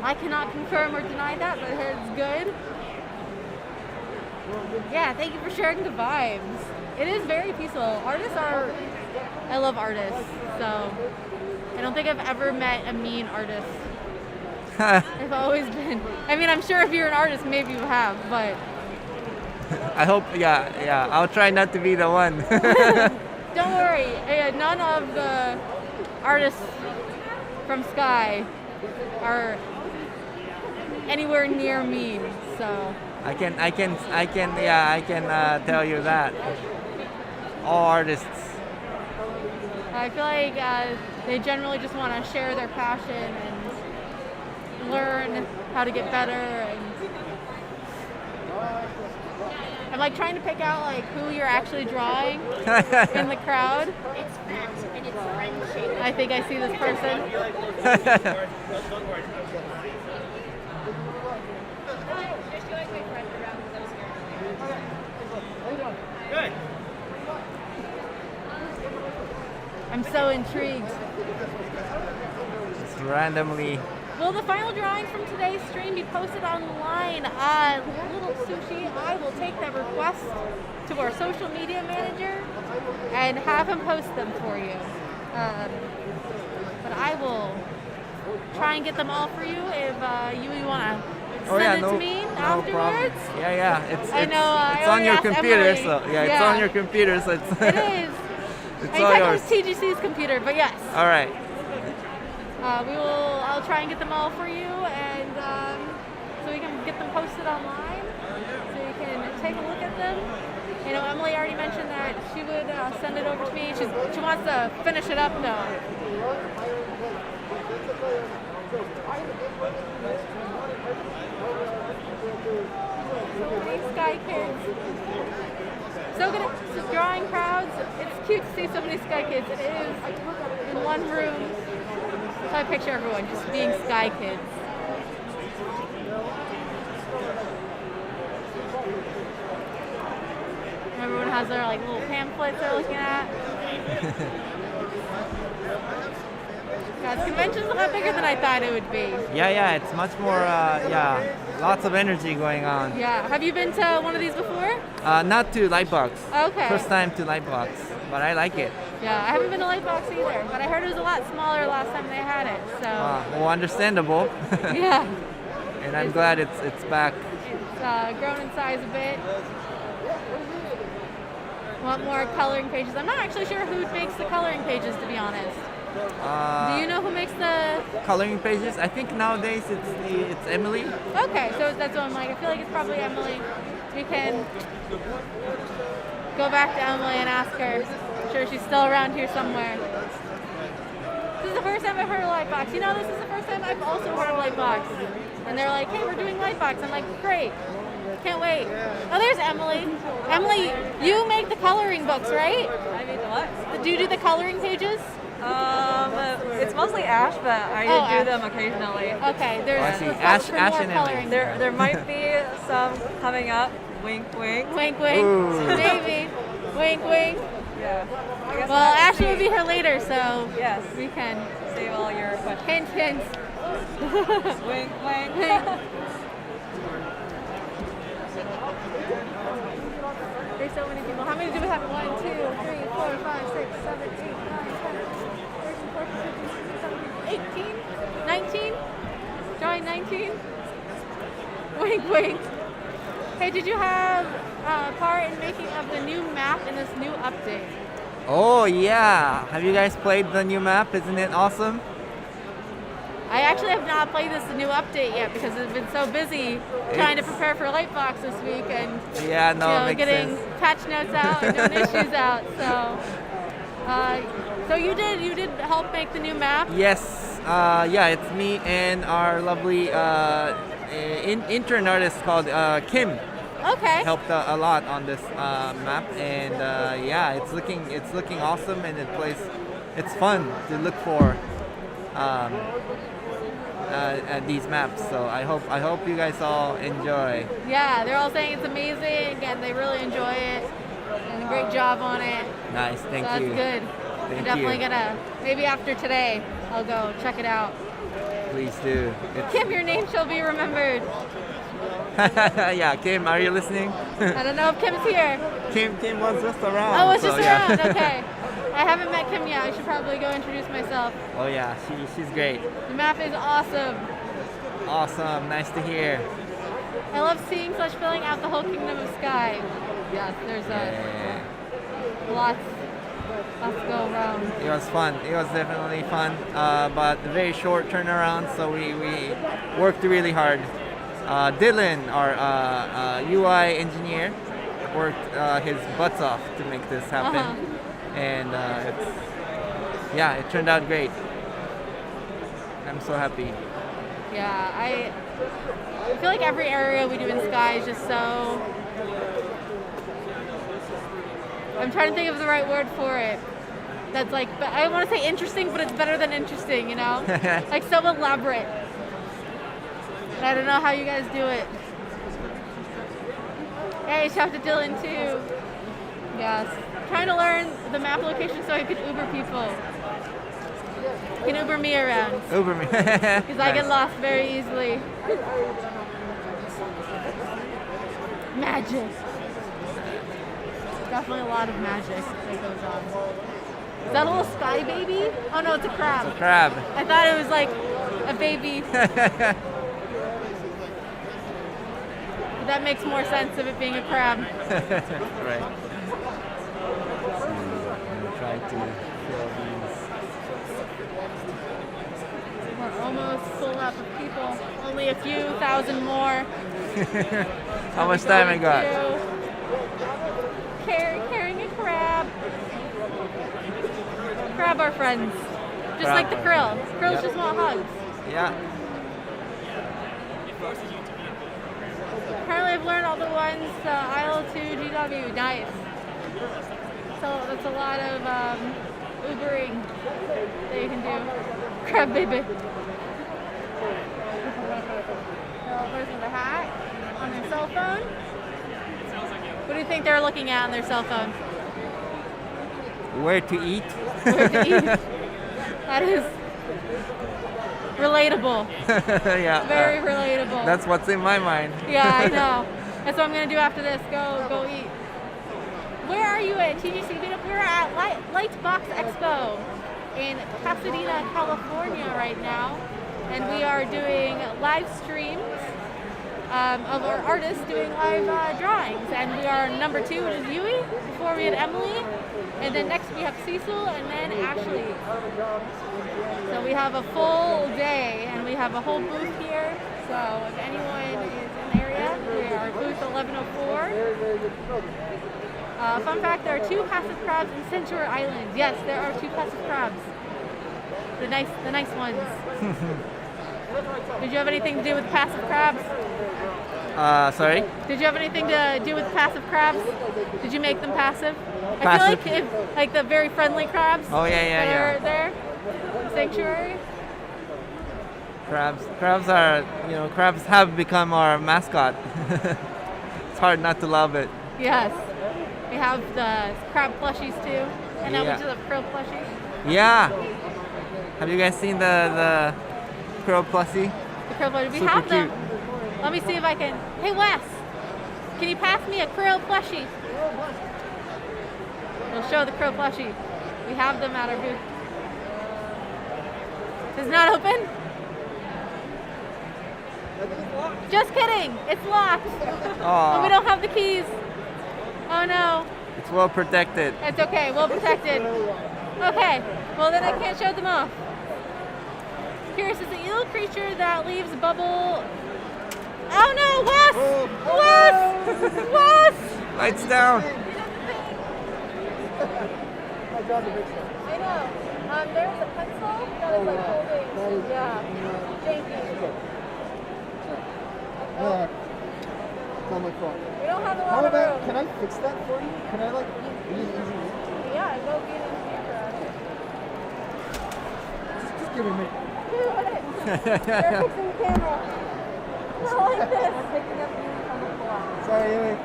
I cannot confirm or deny that, but I heard it's good. Yeah, thank you for sharing the vibes. It is very peaceful. I love artists, so I don't think I've ever met a mean artist. I've always been. I mean, I'm sure if you're an artist, maybe you have, but. I hope, yeah. I'll try not to be the one. Don't worry. None of the artists from Sky are anywhere near mean, so. I can tell you that. All artists. I feel like they generally just want to share their passion and learn how to get better. And I'm trying to pick out who you're actually drawing in the crowd. It's fat and it's friend-shaped. I think I see this person. Good. I'm so intrigued. Just randomly. Will the final drawings from today's stream be posted online? Little Sushi, I will take that request to our social media manager and have him post them for you. But I will try and get them all for you if you want to send it to me afterwards. Problem. Yeah. It's I on your asked computer, Emily. so it's on your computer, so it's. It is. It's all yours. TGC's computer, but yes. All right. I'll try and get them all for you, and so we can get them posted online, so you can take a look at them. Emily already mentioned that she would send it over to me. She wants to finish it up though. So many Sky Kids. So good at drawing crowds. It's cute to see so many Sky Kids. It is in one room. So I picture everyone just being Sky Kids. Everyone has their like little pamphlets they're looking at. Guys, convention's a lot bigger than I thought it would be. Yeah, it's much more, lots of energy going on. Yeah. Have you been to one of these before? Not to Lightbox. Okay. First time to Lightbox, but I like it. Yeah, I haven't been to Lightbox either, but I heard it was a lot smaller last time they had it. So. Well, understandable. Yeah. And I'm glad it's back. It's grown in size a bit. Want more coloring pages? I'm not actually sure who makes the coloring pages, to be honest. Do you know who makes the coloring pages? I think nowadays it's Emily. Okay, so that's what I'm like. I feel like it's probably Emily. We can go back to Emily and ask her. I'm sure she's still around here somewhere. This is the first time I've heard of Lightbox. You know, this is the first time I've also heard of Lightbox. And they're like, hey, we're doing Lightbox. I'm like, great. Can't wait. Oh, there's Emily. Emily, you make the coloring books, right? I mean, what? Do you do the coloring pages? It's mostly Ash, but I do them occasionally. Okay, there's I see. requests for Ash more and coloring. There might be some coming up. Wink, wink. Wink, wink. Ooh. Maybe. Wink, wink. Yeah. I guess Well, we'll Ashley see. will be here later, so Yes. we can Save all your questions. hint, hint. Wink, wink. There's so many people. How many do we have? 1, 2, 3, 4, 5, 6, 7, 8, 9, 10, 13, 14, 15, 16, 17, 18, 19? Join 19? Wink, wink. Hey, did you have part in making of the new map in this new update? Oh yeah! Have you guys played the new map? Isn't it awesome? I actually have not played this new update yet because I've been so busy trying to prepare for Lightbox this week and Yeah, no, it makes getting sense. patch notes out and doing issues out. So you did help make the new map. Yes, yeah, it's me and our lovely intern artist called Kim. Okay. Helped a lot on this map, and yeah, it's looking awesome, and it's fun to look for at these maps. So I hope you guys all enjoy. Yeah, they're all saying it's amazing and they really enjoy it and a great job on it. Nice, thank So that's you. good. Thank I'm definitely you. gonna maybe after today I'll go check it out. Please do. It's Kim, your name shall be remembered. yeah, Kim, are you listening? I don't know if Kim's here. Kim was just around. Oh, it's so, just yeah. around. Okay. I haven't met Kim yet. I should probably go introduce myself. Oh yeah, she's great. The map is awesome. Awesome, nice to hear. I love seeing such filling out the whole kingdom of sky. Yes, there's Yeah. lots to go around. It was fun. It was definitely fun, but a very short turnaround. So we worked really hard. Dylan, our UI engineer, worked his butts off to make this happen, and it turned out great. I'm so happy. Yeah, I feel like every area we do in Sky is just so. I'm trying to think of the right word for it. That's like, I want to say interesting, but it's better than interesting, you know? Like so elaborate. And I don't know how you guys do it. Hey, shout out to Dylan too. Yes. Trying to learn the map location so I could Uber people. You can Uber me around. Uber me. Because I get lost very easily. Magic. Definitely a lot of magic that goes on. Is that a little sky baby? Oh no, it's a crab. It's a crab. I thought it was like a baby. That makes more sense of it being a crab. Right. Try to fill these. We're almost full up of people. Only a few thousand more. How much time I got? Carrying a crab. Crab are friends. Just Crab like the are krill. friends. Krills Yep. just want hugs. Yeah. Apparently I've learned all the ones, IL2, GW, nice. So that's a lot of Ubering that you can do. Crab baby. So, person with a hat on their cell phone. What do you think they're looking at on their cell phone? Where to eat? Where to eat? That is relatable. Yeah. Very relatable. That's what's in my mind. Yeah, I know. That's what I'm gonna do after this. Go eat. Where are you at TGC Meetup? We're at Lightbox Expo in Pasadena, California right now, and we are doing live streams of our artists doing live drawings. And we are number 2, which is Yui. Before we had Emily, and then next we have Cecil, and then Ashley. So we have a full day, and we have a whole booth here. So if anyone is in the area, we are booth 1104. Fun fact, there are 2 passive crabs in Centaur Island. Yes, there are 2 passive crabs. The nice ones. Did you have anything to do with passive crabs? Sorry? Did you have anything to do with passive crabs? Did you make them passive? I Passive. feel like the very friendly crabs. Oh, yeah. that are there. Sanctuary. Crabs are, crabs have become our mascot. It's hard not to love it. Yes. We have the crab plushies too, and now we Yeah. just have krill plushies. Yeah. Have you guys seen the Crow plushie? The krill plushies. We Super have them. cute. Let me see if I can. Hey Wes, can you pass me a krill plushie? We'll show the krill plushie. We have them at our booth. It's not open? Just kidding. It's locked. And we don't have the keys. Oh no. It's well protected. It's okay. Well protected. Okay. Well then I can't show them off. Curious is the eel creature that leaves bubble. Oh no, Wes! Wes! Lights down. I know. There's a pencil that is like holding. Yeah. Janky. It's on my phone. We don't have a How lot of about, room. can I fix that for you? Can I be an easy Yeah, go get it in for us. Just give me a minute. They're fixing the camera. Not like this. Picking up you on the floor. Sorry, anyway.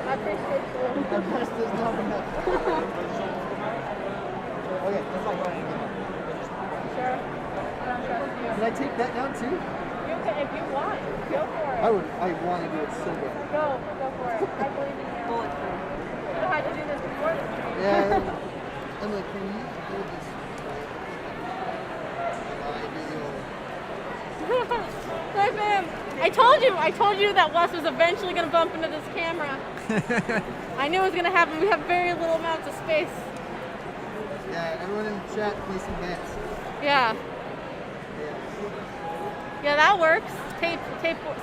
I appreciate you. I'm just there's not enough. Okay, that's not going Sure. I don't trust you. Can I take that down too? You can, if you want, go for it. I want to do it so bad. Go for it. I believe in you. You had to do this before this meeting. Yeah. I'm like, can you hold this? Hi, ma'am. I told you that Wes was eventually going to bump into this camera. I knew it was going to happen. We have very little amounts of space. Yeah, everyone in the chat, place some bets. Yeah. Yeah, that works. Tape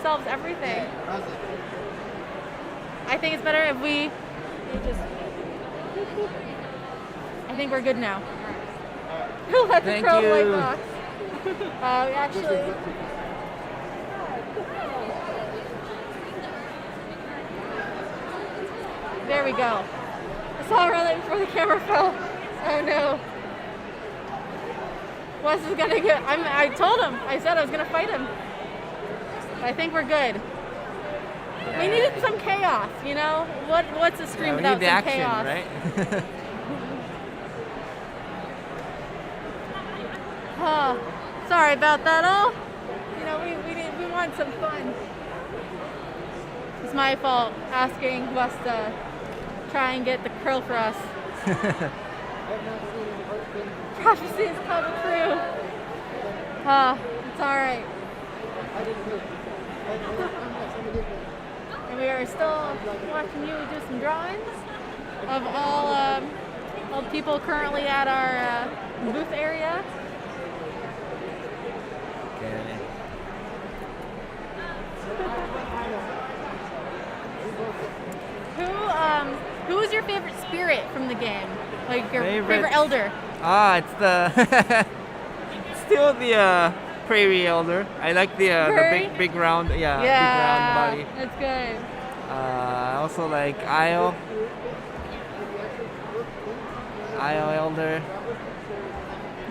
solves everything. How's it? I think it's better if we just. I think we're good now. Let the Thank crow you. white box. Actually. There we go. I saw her right before the camera fell. Oh no. Wes is gonna get. I told him. I said I was gonna fight him. But I think we're good. We needed some chaos, you know? What's a stream We without need the some action, chaos? right? Oh, sorry about that all. You know, we want some fun. It's my fault asking Wes to try and get the curl for us. Prophecies come true. It's alright. And we are still watching you do some drawings of all the people currently at our booth area. Okay. Who is your favorite spirit from the game? Like your Favorite- favorite elder? It's the still the prairie elder. I like the Prairie? big round, big round body. That's good. I also like Isle elder.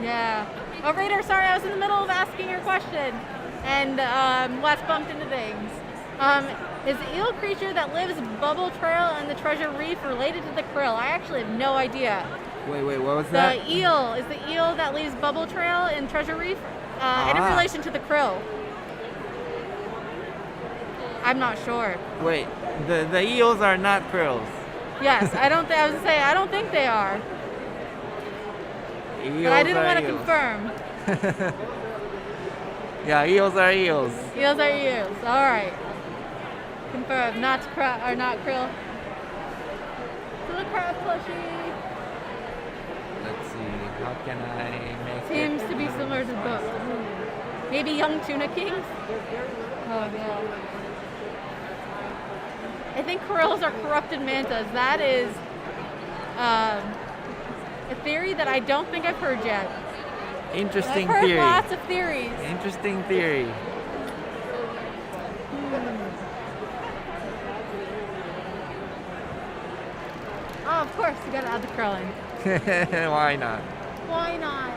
Yeah. Oh, Raider, sorry, I was in the middle of asking your question, and Wes bumped into things. Is the eel creature that lives Bubble Trail and the Treasure Reef related to the krill? I actually have no idea. Wait, what was that? The eel is the eel that leaves Bubble Trail in Treasure Reef, and in relation to the krill. I'm not sure. Wait, the eels are not krills. Yes, I don't. I was gonna say I don't think they are, Eels but I didn't are want to eels. confirm. Yeah, eels are eels. Eels are eels. All right. Confirmed. Not krill. So the crab plushie Let's see, how can I make seems it? to be similar to both. Maybe young tuna kings. Oh yeah. I think krills are corrupted mantas. That is a theory that I don't think I've heard yet. Interesting I've heard theory. lots of theories. Interesting theory. Oh, of course, you gotta add the krill in. Why not? Why not?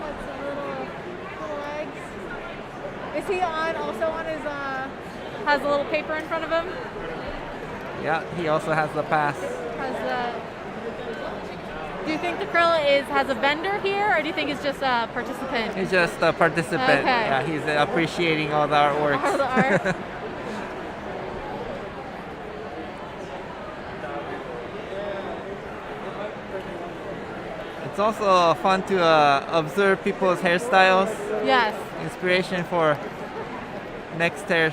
What's the little eggs? Is he also on his has a little paper in front of him? Yeah, he also has the pass. Do you think the krill has a vendor here, or do you think it's just a participant? He's just a participant. Okay. Yeah, he's appreciating all the artworks. All the art. It's also fun to observe people's hairstyles. Yes. Inspiration for next hair.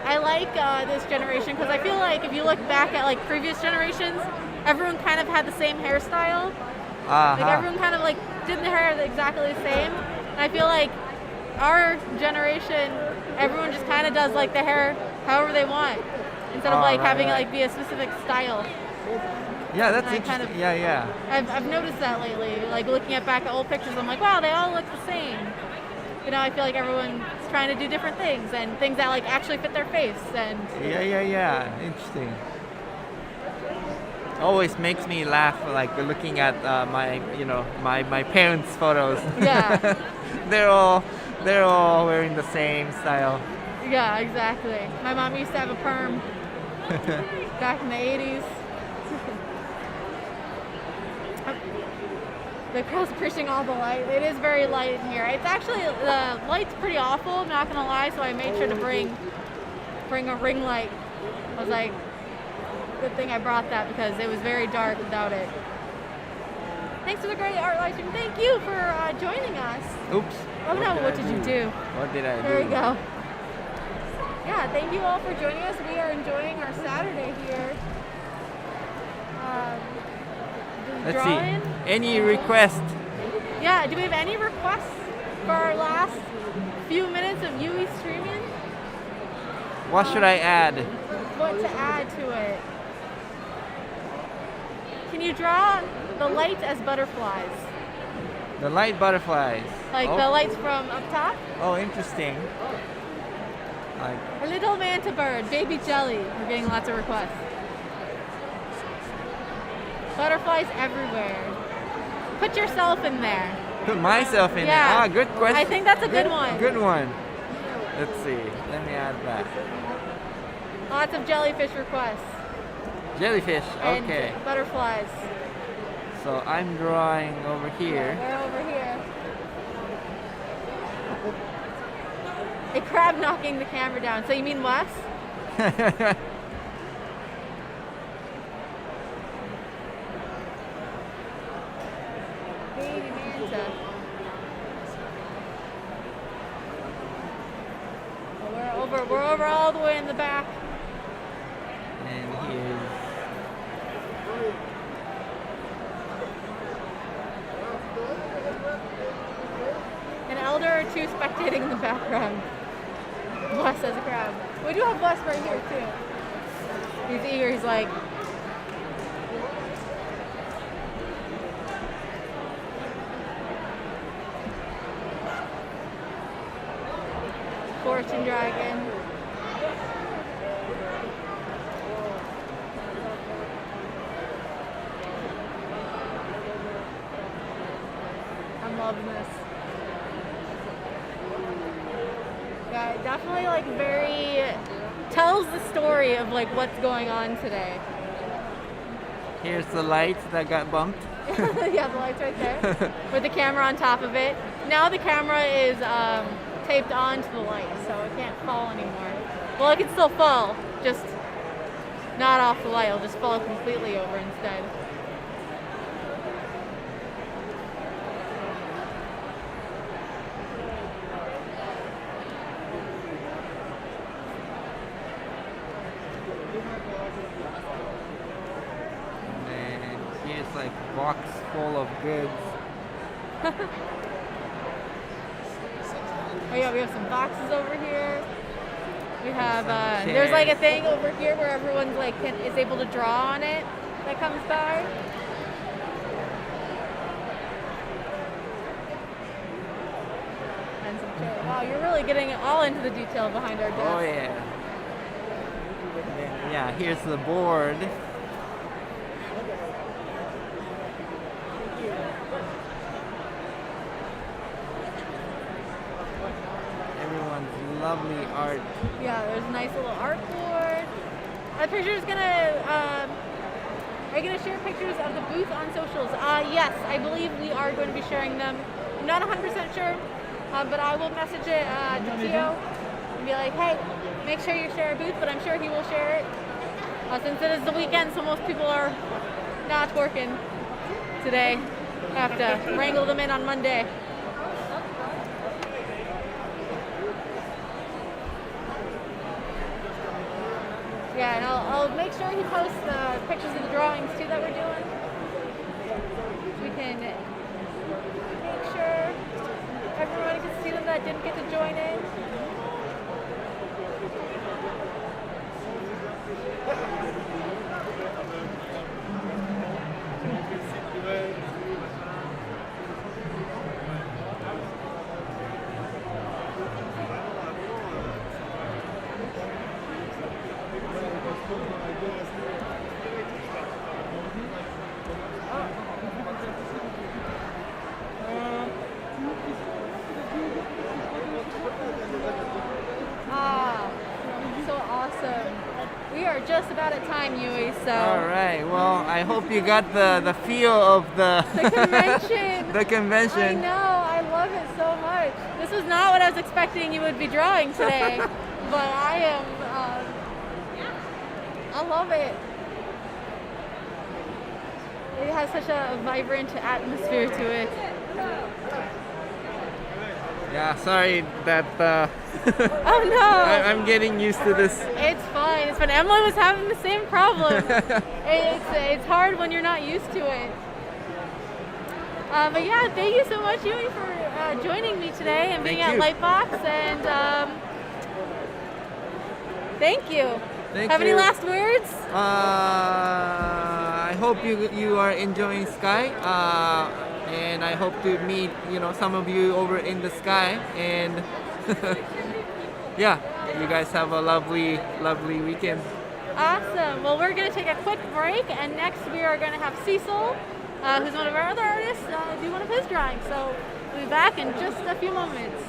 I like this generation because I feel like if you look back at like previous generations, everyone kind of had the same hairstyle. Like everyone kind of like did the hair exactly the same. And I feel like our generation, everyone just kind of does like the hair however they want instead of like having it like be a specific style. Yeah, that's And I interesting. kind of- Yeah. I've noticed that lately. Like looking back at old pictures, I'm like, wow, they all look the same. You know, I feel like everyone's trying to do different things and things that like actually fit their face. And Yeah. Interesting. Always makes me laugh, like looking at my parents' photos. yeah, they're all wearing the same style. yeah, exactly. My mom used to have a perm back in the 80s. The crow's pushing all the light. It is very light in here. It's actually, the light's pretty awful, I'm not gonna lie, so I made sure to bring a ring light. I was like, good thing I brought that because it was very dark without it. Thanks for the great art live stream. Thank you for joining us. Oops. Oh no, what did you do? What did I do? There we go. Yeah, thank you all for joining us. We are enjoying our Saturday here. Let's drawing. see. Any request? Yeah, do we have any requests for our last few minutes of Yui streaming? What should I add? What to add to it? Can you draw the lights as butterflies? The light butterflies. Like the lights from up top? Oh, interesting. Like A little manta bird, baby jelly. We're getting lots of requests. Butterflies everywhere. Put yourself in there. put myself in Yeah. it. Ah, good question. I think that's a good one. Good one. Let's see. Let me add that. Lots of jellyfish requests. Jellyfish. And Okay. butterflies. So I'm drawing over here. We're over here. A crab knocking the camera down. So you mean Wes? Baby manta. Well, we're over all the way in the back. And here's An elder or two spectating in the background. Wes as a crowd. We do have Wes right here too. He's eager. He's like, Fortune Dragon. loves this. Yeah, it definitely like very tells the story of like what's going on today. Here's the lights that got bumped. Yeah, the light's right there with the camera on top of it. Now the camera is taped onto the light, so it can't fall anymore. Well, it can still fall, just not off the light. It'll just fall completely over instead. And here's like box full of goods. Oh yeah, we have some boxes over here. We have Some there's like a chairs. thing over here where everyone's like is able to draw on it that comes by. And some chairs. Wow, you're really getting all into the detail behind our desk. Oh yeah. And then, yeah, here's the board. Everyone's lovely art. Yeah, there's a nice little art board. The picture's gonna. Are you gonna share pictures of the booth on socials? Yes, I believe we are going to be sharing them. I'm not 100% sure, but I will message it to Tio and be like, hey, make sure you share a booth. But I'm sure he will share it since it is the weekend, so most people are not working today. Have to wrangle them in on Monday. Yeah, and I'll make sure he posts the pictures of the drawings too that we're doing. We can make sure everybody can see them that didn't get to join in. So awesome. We are just about at time, Yui, so. All right. Well, I hope you got the feel of the The convention. the I convention. know, I love it so much. This was not what I was expecting you would be drawing today, but I am, I love it. It has such a vibrant atmosphere to it. Yeah. Sorry that Oh no! I'm getting used to this. It's fine. It's fine. Emily was having the same problem. It's hard when you're not used to it. But yeah, thank you so much, Yui, for joining me today and being Thank at you. Lightbox. And thank you. Thank Have any you. last words? I hope you are enjoying Sky, and I hope to meet some of you over in the Sky, and yeah, you guys have a lovely weekend. Awesome. Well, we're going to take a quick break, and next we are going to have Cecil, who's one of our other artists, do one of his drawings. So we'll be back in just a few moments.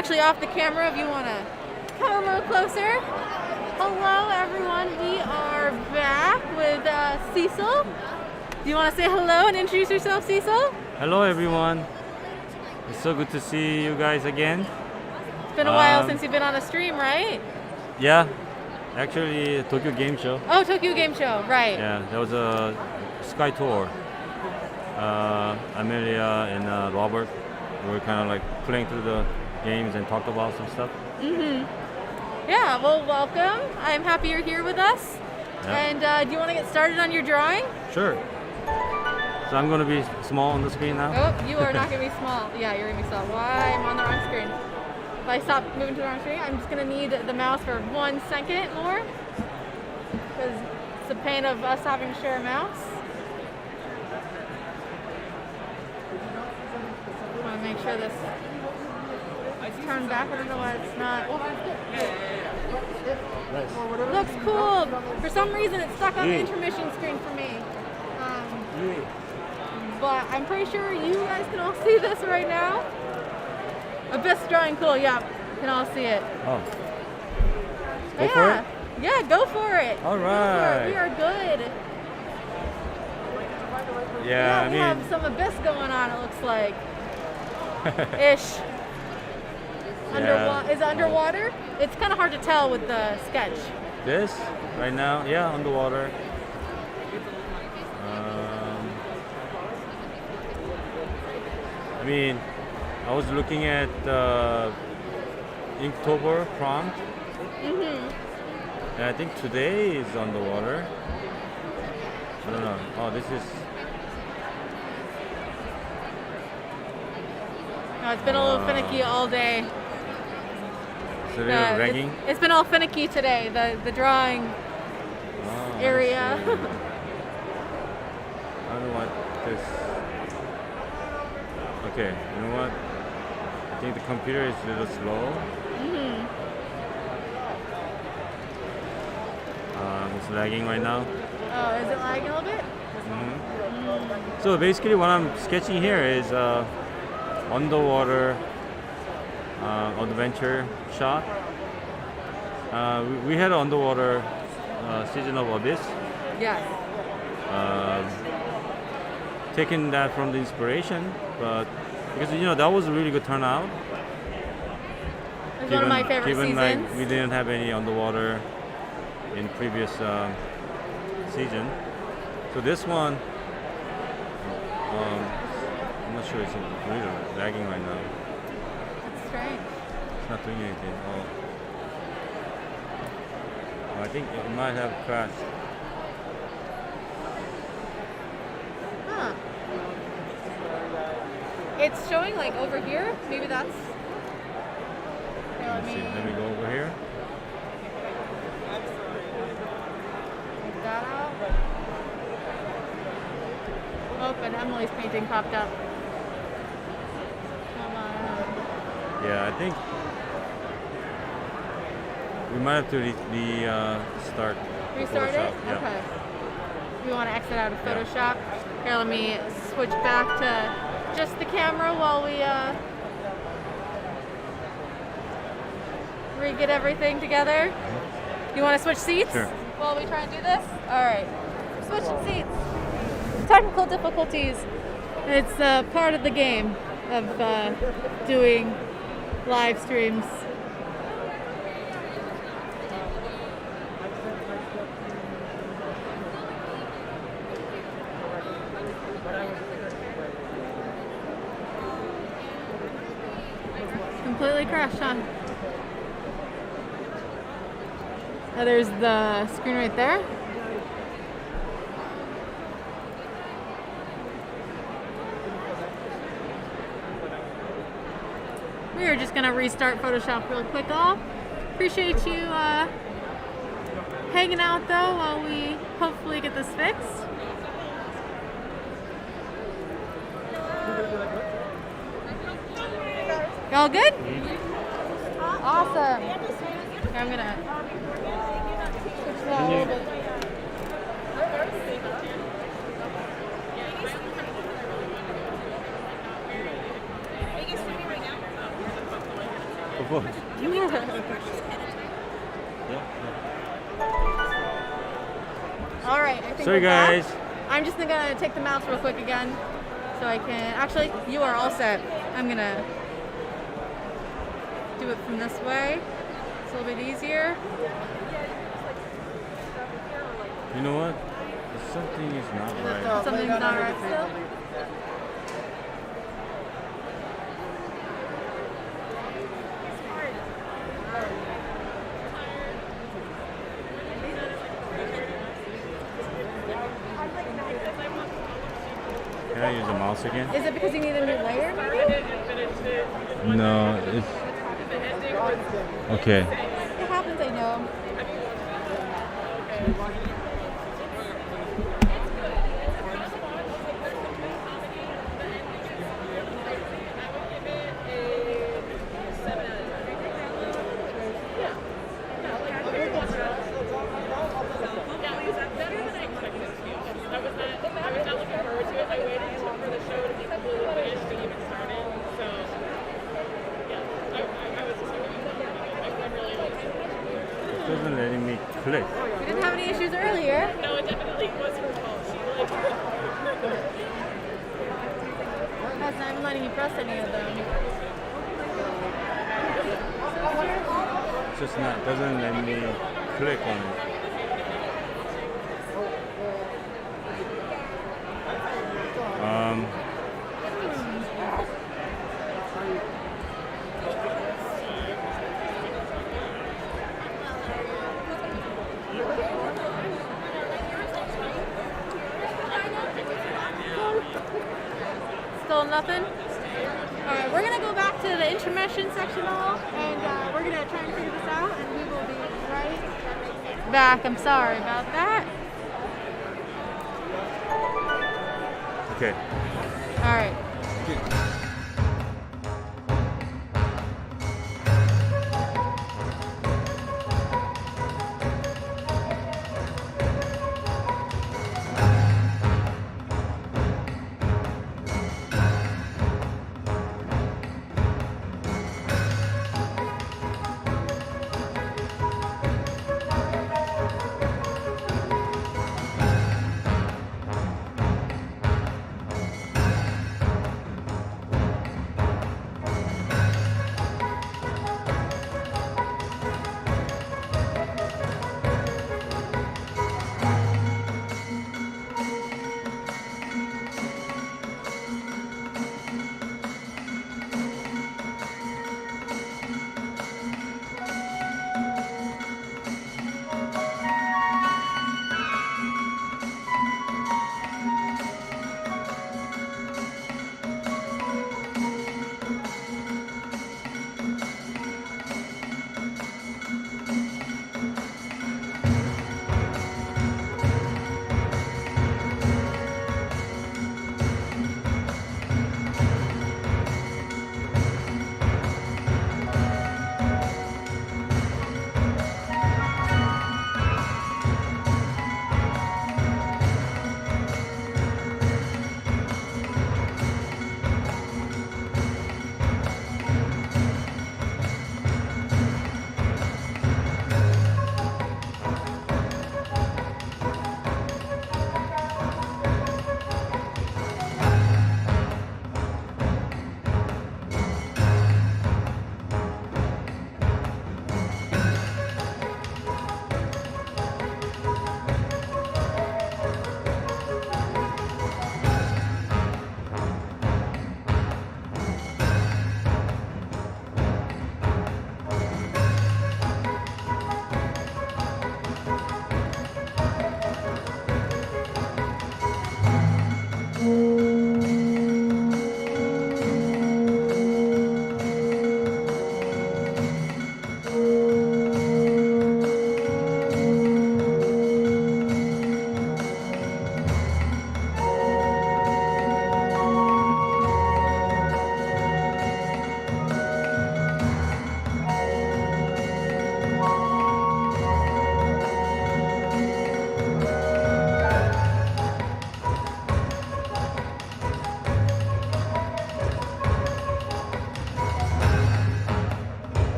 actually off the camera if you want to come a little closer. Hello, everyone. We are back with Cecil. Do you want to say hello and introduce yourself, Cecil? Hello everyone. It's so good to see you guys again. It's been a while since you've been on a stream, right? Yeah, actually Tokyo Game Show. Oh, Tokyo Game Show, right. Yeah, there was a Sky Tour. Amelia and Robert were kind of like playing through the games and talked about some stuff. Yeah, well, welcome. I'm happy you're here with us. Yeah. And do you want to get started on your drawing? Sure. So I'm going to be small on the screen now. Oh, you are not going to be small. Yeah, you're going to be small. Why? I'm on the wrong screen. If I stop moving to the wrong screen, I'm just going to need the mouse for 1 second more. Because it's the pain of us having to share a mouse. I want to make sure this is turned back. I don't know why it's not. Looks cool. For some reason, it's stuck on the intermission screen for me. But I'm pretty sure you guys can all see this right now. Abyss drawing cool, yeah. You can all see it. Oh. Go for it? Yeah, go for it. All Go for right. it. We are good. Yeah, We have some Abyss going on, it looks like. Ish. Yeah. Is it underwater? It's kind of hard to tell with the sketch. this right now, yeah, underwater. I mean, I was looking at Inktober prompt. And I think today is underwater. I don't know. Oh, this is. No, it's been a little finicky all day. It's a little lagging. It's been all finicky today. The drawing Oh, I area. see. I don't know what this. Okay, you know what? I think the computer is a little slow. It's lagging right now. Oh, is it lagging a little bit? So basically, what I'm sketching here is underwater adventure shot. We had an underwater season of Abyss. Yes. Taking that from the inspiration, but because that was a really good turnout. It's one of my favorite given seasons. like we didn't have any underwater in previous season, so this one I'm not sure, it's really lagging right now. That's strange. It's not doing anything. I think it might have crashed. Huh. It's showing like over here. Maybe that's. Here, Let me go over here. take that out. Oh, and Emily's painting popped up. Come on. Yeah, I think we might have to start. Restart it? Photoshop. Yeah. Okay. We want to exit out of Photoshop. Here, let me switch back to just the camera while we re-get everything together. You want to switch seats? Sure. While we try and do this? Alright. Switching seats. Technical difficulties. It's part of the game of doing live streams. Completely crashed, huh? Oh, there's the screen right there. We are just gonna restart Photoshop real quick, all. Appreciate you hanging out though while we hopefully get this fixed. Y'all good? Awesome. Okay, I'm gonna switch that a little bit. What? All right, I think Sorry we're back. guys. I'm just gonna take the mouse real quick again, so I can. Actually, you are all set. I'm gonna do it from this way. It's a little bit easier. You know what? Something is not right. Something's not right still. Can I use the mouse again? Is it because you need a new layer? No, it's okay. It happens, I know. It doesn't letting me click. We didn't have any issues earlier. No, it definitely was her fault. She That's not even letting you press any of them. It's just not doesn't let me click on it. Still nothing? Alright, we're gonna go back to the intermission section now, and we're gonna try and figure this out, and we will be right back. I'm sorry about that. Okay. Alright.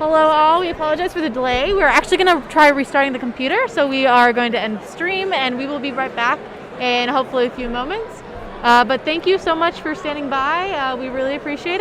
Hello all, we apologize for the delay. We're actually going to try restarting the computer, so we are going to end the stream and we will be right back in hopefully a few moments. But thank you so much for standing by. We really appreciate it.